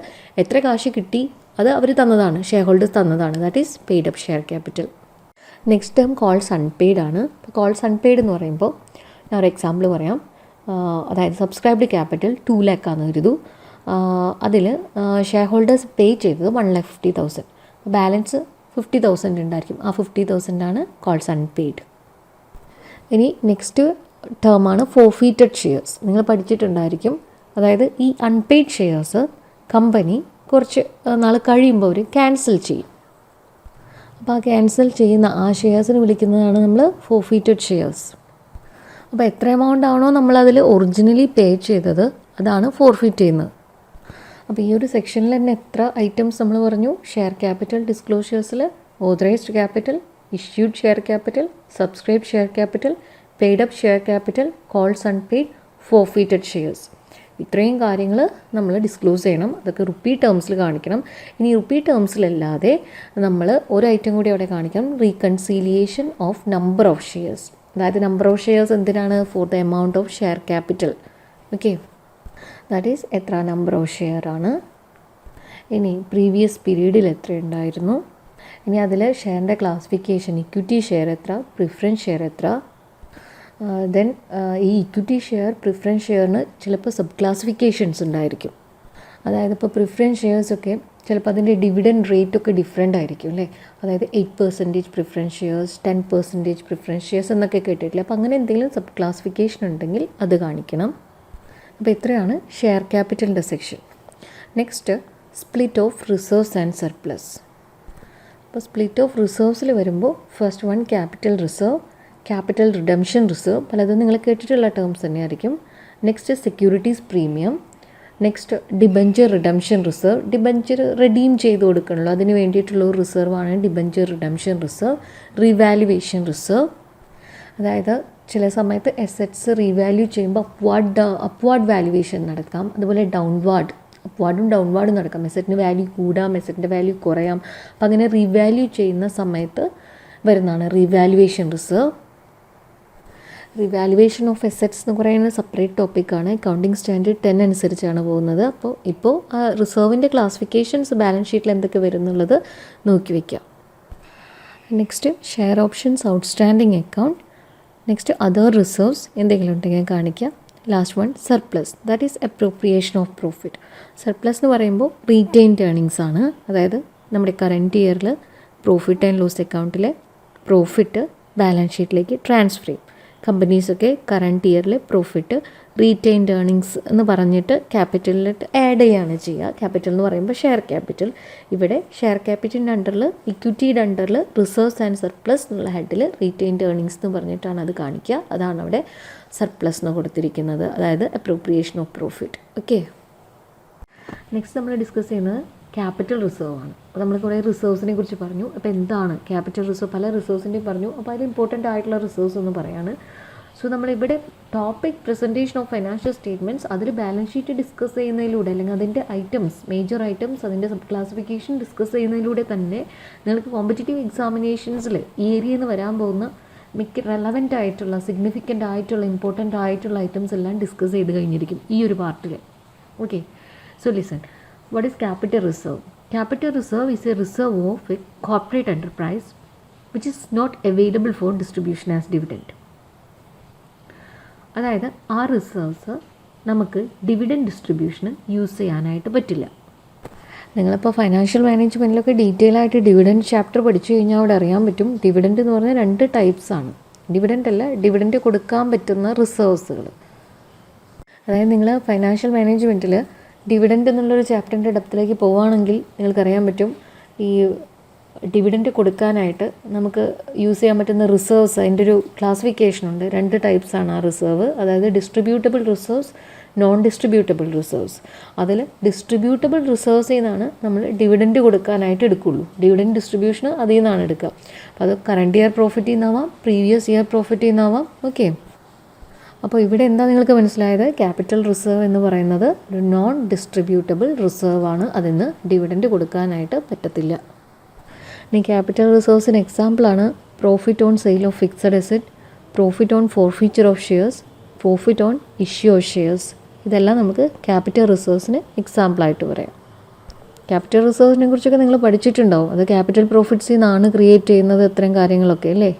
എത്ര കാശ് കിട്ടി അത് അവർ തന്നതാണ്, ഷെയർ ഹോൾഡേഴ്സ് തന്നതാണ്. That is paid up share capital. Next term calls unpaid ആണ്. ഇപ്പോൾ കോൾസ് അൺപെയ്ഡ് എന്ന് പറയുമ്പോൾ ഞാൻ ഒരു എക്സാമ്പിൾ പറയാം. അതായത് സബ്സ്ക്രൈബ്ഡ് ക്യാപിറ്റൽ 2 lakh ആണെന്ന് കരുതൂ. അതിൽ ഷെയർ ഹോൾഡേഴ്സ് പേ ചെയ്തത് 1,50,000, ബാലൻസ് 50,000 ഉണ്ടായിരിക്കും. ആ 50,000 ആണ് കോൾസ് അൺപെയ്ഡ്. ഇനി നെക്സ്റ്റ് ടേമാണ് ഫോർഫീറ്റഡ് ഷെയർസ്. നിങ്ങൾ പഠിച്ചിട്ടുണ്ടായിരിക്കും. അതായത് ഈ അൺപെയ്ഡ് ഷെയർസ് കമ്പനി കുറച്ച് നാൾ കഴിയുമ്പോൾ അവർ ക്യാൻസൽ ചെയ്യും. അപ്പോൾ ആ ക്യാൻസൽ ചെയ്യുന്ന ആ ഷെയർസിന് വിളിക്കുന്നതാണ് നമ്മൾ ഫോർഫീറ്റഡ് ഷെയർസ്. അപ്പോൾ എത്ര എമൗണ്ട് ആണോ നമ്മളതിൽ ഒറിജിനലി പേ ചെയ്തത് അതാണ് ഫോർഫീറ്റ് ചെയ്യുന്നത്. അപ്പോൾ ഈ ഒരു സെക്ഷനിൽ തന്നെ എത്ര ഐറ്റംസ് നമ്മൾ പറഞ്ഞു? ഷെയർ ക്യാപിറ്റൽ ഡിസ്ക്ലോഷേഴ്സിൽ authorised capital, issued share capital, subscribe share capital, paid up share capital, calls unpaid, forfeited shares. ഇത്രയും കാര്യങ്ങൾ നമ്മൾ ഡിസ്ക്ലോസ് ചെയ്യണം. അതൊക്കെ റുപ്പി ടേംസിൽ കാണിക്കണം. ഇനി റുപ്പി ടേംസിലല്ലാതെ നമ്മൾ ഒരു ഐറ്റം കൂടി അവിടെ കാണിക്കണം, reconciliation of number of shares. അതായത് നമ്പർ ഓഫ് ഷെയർസ് എന്തിനാണ്? For the amount of share capital. Okay, that is എത്ര നമ്പർ ഓഫ് ഷെയർ ആണ്, ഇനി പ്രീവിയസ് പീരീഡിൽ എത്ര ഉണ്ടായിരുന്നു, ഇനി അതിൽ ഷെയറിൻ്റെ ക്ലാസിഫിക്കേഷൻ, ഇക്വിറ്റി ഷെയർ എത്ര, പ്രിഫറൻസ് ഷെയർ എത്ര. ദെൻ ഈ ഇക്വിറ്റി ഷെയർ പ്രിഫറൻസ് ഷെയറിന് ചിലപ്പോൾ സബ് ക്ലാസിഫിക്കേഷൻസ് ഉണ്ടായിരിക്കും. അതായത് ഇപ്പോൾ പ്രിഫറൻസ് ഷെയർസൊക്കെ ചിലപ്പോൾ അതിൻ്റെ ഡിവിഡൻഡ് റേറ്റൊക്കെ ഡിഫറെൻ്റ് ആയിരിക്കും അല്ലേ. അതായത് 8% പ്രിഫറൻസ് ഷെയർസ്, 10% പ്രിഫറൻസ് ഷെയർസ് എന്നൊക്കെ കേട്ടിട്ടില്ല. അപ്പോൾ അങ്ങനെ എന്തെങ്കിലും സബ് ക്ലാസിഫിക്കേഷൻ ഉണ്ടെങ്കിൽ അത് കാണിക്കണം. അപ്പോൾ ഇത്രയാണ് ഷെയർ ക്യാപിറ്റലിൻ്റെ section. Next split of reserves and surplus. അപ്പോൾ സ്പ്ലിറ്റ് ഓഫ് റിസർവ്സിൽ വരുമ്പോൾ first one capital reserve, capital redemption reserve, പലതും നിങ്ങൾ കേട്ടിട്ടുള്ള ടേംസ് തന്നെയായിരിക്കും. Next securities premium, next debenture redemption reserve, debenture redeem ചെയ്ത് കൊടുക്കണമല്ലോ അതിന് വേണ്ടിയിട്ടുള്ള ഒരു റിസർവാണ് debenture redemption reserve. Revaluation reserve, അതായത് ചില സമയത്ത് എസറ്റ്സ് റീവാല്യൂ ചെയ്യുമ്പോൾ അപ്വാർഡ് വാല്യുവേഷൻ നടക്കാം, അതുപോലെ അപ്വാർഡും ഡൗൺവാർഡും നടക്കാം. എസറ്റിന് വാല്യൂ കൂടാം, എസറ്റിൻ്റെ വാല്യൂ കുറയാം. അപ്പം അങ്ങനെ റീവാല്യൂ ചെയ്യുന്ന സമയത്ത് വരുന്നതാണ് റീവാലുവേഷൻ റിസർവ്. റിവാലുവേഷൻ ഓഫ് എസറ്റ്സ് എന്ന് പറയുന്നത് സെപ്പറേറ്റ് ടോപ്പിക്കാണ്. അക്കൗണ്ടിങ് സ്റ്റാൻഡേർഡ് 10 അനുസരിച്ചാണ് പോകുന്നത്. ഇപ്പോൾ ആ റിസർവിൻ്റെ ക്ലാസിഫിക്കേഷൻസ് ബാലൻസ് ഷീറ്റിൽ എന്തൊക്കെ വരും എന്നുള്ളത് നോക്കി വയ്ക്കാം. Next share options outstanding account. Next other reserves എന്തെങ്കിലും ഉണ്ടെങ്കിൽ കാണിക്കാം. Last one surplus, that is appropriation of profit. Surplus എന്ന് പറയുമ്പോൾ റീറ്റെയിൻഡ് ഏർണിങ്സ് ആണ്. അതായത് നമ്മുടെ കറൻറ്റ് ഇയറിൽ പ്രോഫിറ്റ് ആൻഡ് ലോസ് അക്കൗണ്ടിലെ പ്രോഫിറ്റ് ബാലൻസ് ഷീറ്റിലേക്ക് ട്രാൻസ്ഫർ ചെയ്യും. കമ്പനീസൊക്കെ കറൻറ്റ് ഇയറിൽ പ്രോഫിറ്റ് റീറ്റെയിൻഡ് ഏർണിങ്സ് എന്ന് പറഞ്ഞിട്ട് ക്യാപിറ്റലിലിട്ട് ആഡ് ചെയ്യുകയാണ് ചെയ്യുക. ക്യാപിറ്റൽ എന്ന് പറയുമ്പോൾ ഷെയർ ക്യാപിറ്റൽ. ഇവിടെ ഷെയർ ക്യാപിറ്റലിൻ്റെ അണ്ടറിൽ ഇക്വിറ്റിയുടെ അണ്ടറിൽ റിസർവ്സ് ആൻഡ് സർപ്ലസ് എന്നുള്ള ഹെഡിൽ റീറ്റെയിൻഡ് ഏർണിങ്സ് എന്ന് പറഞ്ഞിട്ടാണ് അത് കാണിക്കുക. അതാണ് അവിടെ സർപ്ലസ് എന്ന് കൊടുത്തിരിക്കുന്നത്, അതായത് appropriation of profit. Okay, next നമ്മൾ ഡിസ്കസ് ചെയ്യുന്നത് ക്യാപിറ്റൽ റിസർവ് ആണ്. അപ്പോൾ നമ്മൾ കുറേ റിസർവ്സിനെ കുറിച്ച് പറഞ്ഞു. അപ്പോൾ എന്താണ് ക്യാപിറ്റൽ റിസർവ്? പല റിസർവ്സിൻ്റെയും പറഞ്ഞു. അപ്പോൾ അതിൽ ഇമ്പോർട്ടൻ്റ് ആയിട്ടുള്ള റിസർവ്സ് എന്ന് പറയാണ്. സോ നമ്മളിവിടെ topic presentation of financial statements അതിൽ ബാലൻസ് ഷീറ്റ് ഡിസ്കസ് ചെയ്യുന്നതിലൂടെ അല്ലെങ്കിൽ അതിൻ്റെ ഐറ്റംസ് മേജർ ഐറ്റംസ് അതിൻ്റെ സബ് ക്ലാസിഫിക്കേഷൻ ഡിസ്കസ് ചെയ്യുന്നതിലൂടെ തന്നെ നിങ്ങൾക്ക് കോമ്പറ്റേറ്റീവ് എക്സാമിനേഷൻസിൽ ഈ ഏരിയയിൽ നിന്ന് വരാൻ പോകുന്ന മിക്ക റെലവൻ്റ് ആയിട്ടുള്ള സിഗ്നിഫിക്കൻ്റ് ആയിട്ടുള്ള ഇമ്പോർട്ടൻ്റ് ആയിട്ടുള്ള ഐറ്റംസ് എല്ലാം ഡിസ്കസ് ചെയ്ത് കഴിഞ്ഞിരിക്കും ഈ ഒരു പാർട്ടിൽ. Okay, so listen, what is capital reserve? Capital reserve is a reserve of a corporate enterprise which is not available for distribution as dividend. അതായത് ആ റിസർവ്സ് നമുക്ക് ഡിവിഡൻഡ് ഡിസ്ട്രിബ്യൂഷന് യൂസ് ചെയ്യാനായിട്ട് പറ്റില്ല. നിങ്ങളിപ്പോൾ ഫൈനാൻഷ്യൽ മാനേജ്മെൻറ്റിലൊക്കെ ഡീറ്റെയിൽ ആയിട്ട് ഡിവിഡൻഡ് ചാപ്റ്റർ പഠിച്ചു കഴിഞ്ഞാൽ അവിടെ അറിയാൻ പറ്റും. ഡിവിഡൻഡ് എന്ന് പറഞ്ഞാൽ 2 ടൈപ്സ് ആണ്. ഡിവിഡൻഡ് അല്ല, ഡിവിഡൻഡ് കൊടുക്കാൻ പറ്റുന്ന റിസർവ്സുകൾ. അതായത് നിങ്ങൾ ഫൈനാൻഷ്യൽ മാനേജ്മെൻറ്റിൽ ഡിവിഡൻഡ് എന്നുള്ളൊരു ചാപ്റ്ററിൻ്റെ ഡെപ്തിലേക്ക് പോവുകയാണെങ്കിൽ നിങ്ങൾക്കറിയാൻ പറ്റും ഈ ഡിവിഡൻഡ് കൊടുക്കാനായിട്ട് നമുക്ക് യൂസ് ചെയ്യാൻ പറ്റുന്ന റിസർവ്സ് അതിൻ്റെ ഒരു ക്ലാസിഫിക്കേഷനുണ്ട്. 2 ടൈപ്സാണ് ആ റിസർവ്. അതായത് distributable reserves, non distributable reserves. അതിൽ ഡിസ്ട്രിബ്യൂട്ടബിൾ റിസർവ്സിൽ നിന്നാണ് നമ്മൾ ഡിവിഡൻഡ് കൊടുക്കാനായിട്ട് എടുക്കുകയുള്ളൂ. ഡിവിഡൻഡ് ഡിസ്ട്രിബ്യൂഷന് അതിൽ നിന്നാണ് എടുക്കുക. അപ്പോൾ അത് കറണ്ട് ഇയർ പ്രോഫിറ്റിൽ നിന്നാവാം, പ്രീവിയസ് ഇയർ പ്രോഫിറ്റിൽ നിന്നാവാം. ഓക്കെ, അപ്പോൾ ഇവിടെ എന്താ നിങ്ങൾക്ക് മനസ്സിലായത്? ക്യാപിറ്റൽ റിസർവ് എന്ന് പറയുന്നത് ഒരു നോൺ ഡിസ്ട്രിബ്യൂട്ടബിൾ റിസർവ് ആണ്. അതിന് ഡിവിഡൻഡ് കൊടുക്കാനായിട്ട് പറ്റത്തില്ല. ഇനി ക്യാപിറ്റൽ റിസർവ്സിന് എക്സാമ്പിളാണ് profit on sale of fixed asset, profit on forfeiture of shares, profit on issue of shares. ഇതെല്ലാം നമുക്ക് ക്യാപിറ്റൽ റിസർവ്സിന് എക്സാമ്പിളായിട്ട് പറയാം. ക്യാപിറ്റൽ റിസർവ്സിനെ കുറിച്ചൊക്കെ നിങ്ങൾ പഠിച്ചിട്ടുണ്ടാവും. അത് ക്യാപിറ്റൽ പ്രോഫിറ്റ്സിൽ നിന്നാണ് ക്രിയേറ്റ് ചെയ്യുന്നത്, ഇത്രയും കാര്യങ്ങളൊക്കെ അല്ലേ.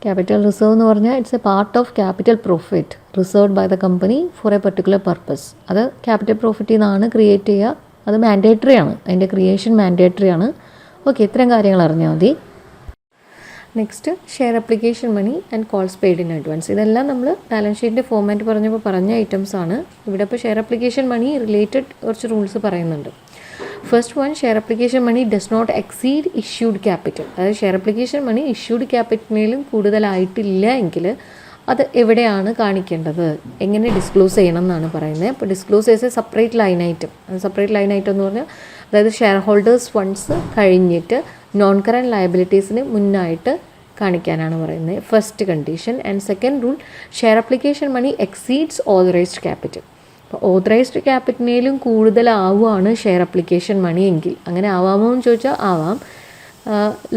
ക്യാപിറ്റൽ റിസർവ് എന്ന് പറഞ്ഞാൽ it's a part of capital profit reserved by the company for a particular purpose. അത് ക്യാപിറ്റൽ പ്രോഫിറ്റിൽ നിന്നാണ് ക്രിയേറ്റ് ചെയ്യുക. അത് മാൻഡേറ്ററി ആണ്, അതിൻ്റെ ക്രിയേഷൻ മാൻഡേറ്ററി ആണ്. ഓക്കെ, ഇത്രയും കാര്യങ്ങൾ അറിഞ്ഞാൽ മതി. Next, share application money and calls paid in advance. ഇതെല്ലാം നമ്മൾ ബാലൻസ് ഷീറ്റിൻ്റെ ഫോർമാറ്റ് പറഞ്ഞപ്പോൾ പറഞ്ഞ ഐറ്റംസ് ആണ്. ഇവിടെ ഇപ്പോൾ ഷെയർ അപ്ലിക്കേഷൻ മണി റിലേറ്റഡ് കുറച്ച് റൂൾസ് പറയുന്നുണ്ട്. First one, share application money does not exceed issued capital. അതായത് ഷെയർ അപ്ലിക്കേഷൻ മണി ഇഷ്യൂഡ് ക്യാപിറ്റലിലും കൂടുതലായിട്ടില്ല എങ്കിൽ അത് എവിടെയാണ് കാണിക്കേണ്ടത്, എങ്ങനെ ഡിസ്ക്ലോസ് ചെയ്യണം എന്നാണ് പറയുന്നത്. അപ്പോൾ ഡിസ്ക്ലോസ് ചെയ്ത് സെപ്പറേറ്റ് ലൈൻ ഐറ്റം. അത് സെപ്പറേറ്റ് ലൈൻ ഐറ്റം എന്ന് പറഞ്ഞാൽ അതായത് ഷെയർ ഹോൾഡേഴ്സ് ഫണ്ട്സ് കഴിഞ്ഞിട്ട് നോൺ കറൻറ്റ് ലയബിലിറ്റീസിന് മുന്നായിട്ട് കാണിക്കാനാണ് പറയുന്നത്. First condition. And second rule, share application money exceeds authorised capital. അപ്പോൾ ഓതറൈസ്ഡ് ക്യാപിറ്റലിലും കൂടുതലാവുകയാണ് ഷെയർ അപ്ലിക്കേഷൻ മണി എങ്കിൽ, അങ്ങനെ ആവാമോ എന്ന് ചോദിച്ചാൽ ആവാം.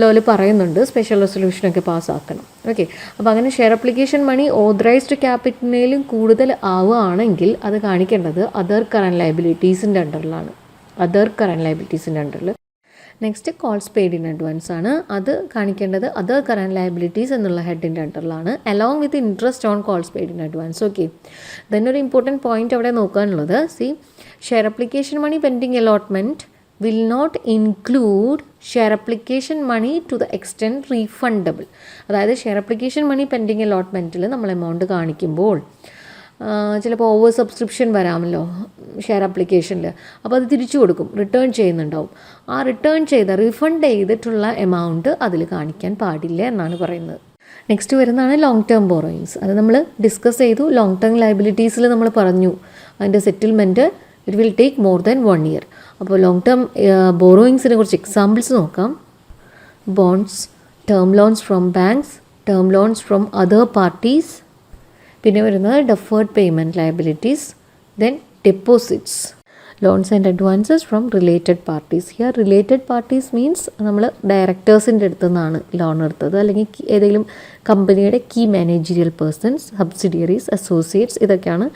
ലോയിൽ പറയുന്നുണ്ട് സ്പെഷ്യൽ റെസൊല്യൂഷനൊക്കെ പാസ്സാക്കണം. ഓക്കെ, അപ്പോൾ അങ്ങനെ ഷെയർ അപ്ലിക്കേഷൻ മണി ഓതറൈസ്ഡ് ക്യാപിറ്റലിലും കൂടുതൽ ആവുകയാണെങ്കിൽ അത് കാണിക്കേണ്ടത് അതർ കറൻറ്റ് ലയബിലിറ്റീസിൻ്റെ അണ്ടറിലാണ്. അതർ കറൻറ്റ് ലയബിലിറ്റീസിൻ്റെ അണ്ടറിൽ. Next, calls paid in advance ആണ്. അത് കാണിക്കേണ്ടത് അതർ കറൻറ്റ് ലയബിലിറ്റീസ് എന്നുള്ള ഹെഡിൻ്റെ അണ്ടറിലാണ്, along with interest on calls paid in advance. Okay, then ഒരു ഇമ്പോർട്ടൻറ്റ് പോയിന്റ് അവിടെ നോക്കാനുള്ളത്, see share application money pending allotment will not include share application money to the extent refundable. അതായത് share application money pending അലോട്ട്മെൻറ്റിൽ നമ്മൾ amount കാണിക്കുമ്പോൾ ചിലപ്പോൾ over subscription വരാമല്ലോ share അപ്ലിക്കേഷനിൽ. അപ്പോൾ അത് തിരിച്ചു കൊടുക്കും, റിട്ടേൺ ചെയ്യുന്നുണ്ടാവും. ആ റിട്ടേൺ ചെയ്ത റീഫണ്ട് ചെയ്തിട്ടുള്ള എമൗണ്ട് അതിൽ കാണിക്കാൻ പാടില്ല എന്നാണ് പറയുന്നത്. നെക്സ്റ്റ് വരുന്നതാണ് ലോങ് ടേം ബോറോയിങ്സ്. അത് നമ്മൾ ഡിസ്കസ് ചെയ്തു. ലോങ് ടേം ലയബിലിറ്റീസിൽ നമ്മൾ പറഞ്ഞു അതിൻ്റെ settlement it will take more than 1 year. അപ്പോൾ ലോങ് ടേം ബോറോയിങ്സിനെ കുറിച്ച് എക്സാമ്പിൾസ് നോക്കാം. Bonds, term loans from banks, term loans from other parties. പിന്നെ വരുന്നത് deferred payment liabilities, then deposits, loans and advances from related parties. Here related parties means നമ്മൾ ഡയറക്ടേഴ്സിൻ്റെ അടുത്തു നിന്നാണ് ലോൺ എടുത്തത്, അല്ലെങ്കിൽ ഏതെങ്കിലും കമ്പനിയുടെ key managerial persons, subsidiaries, associates, ഇതൊക്കെയാണ്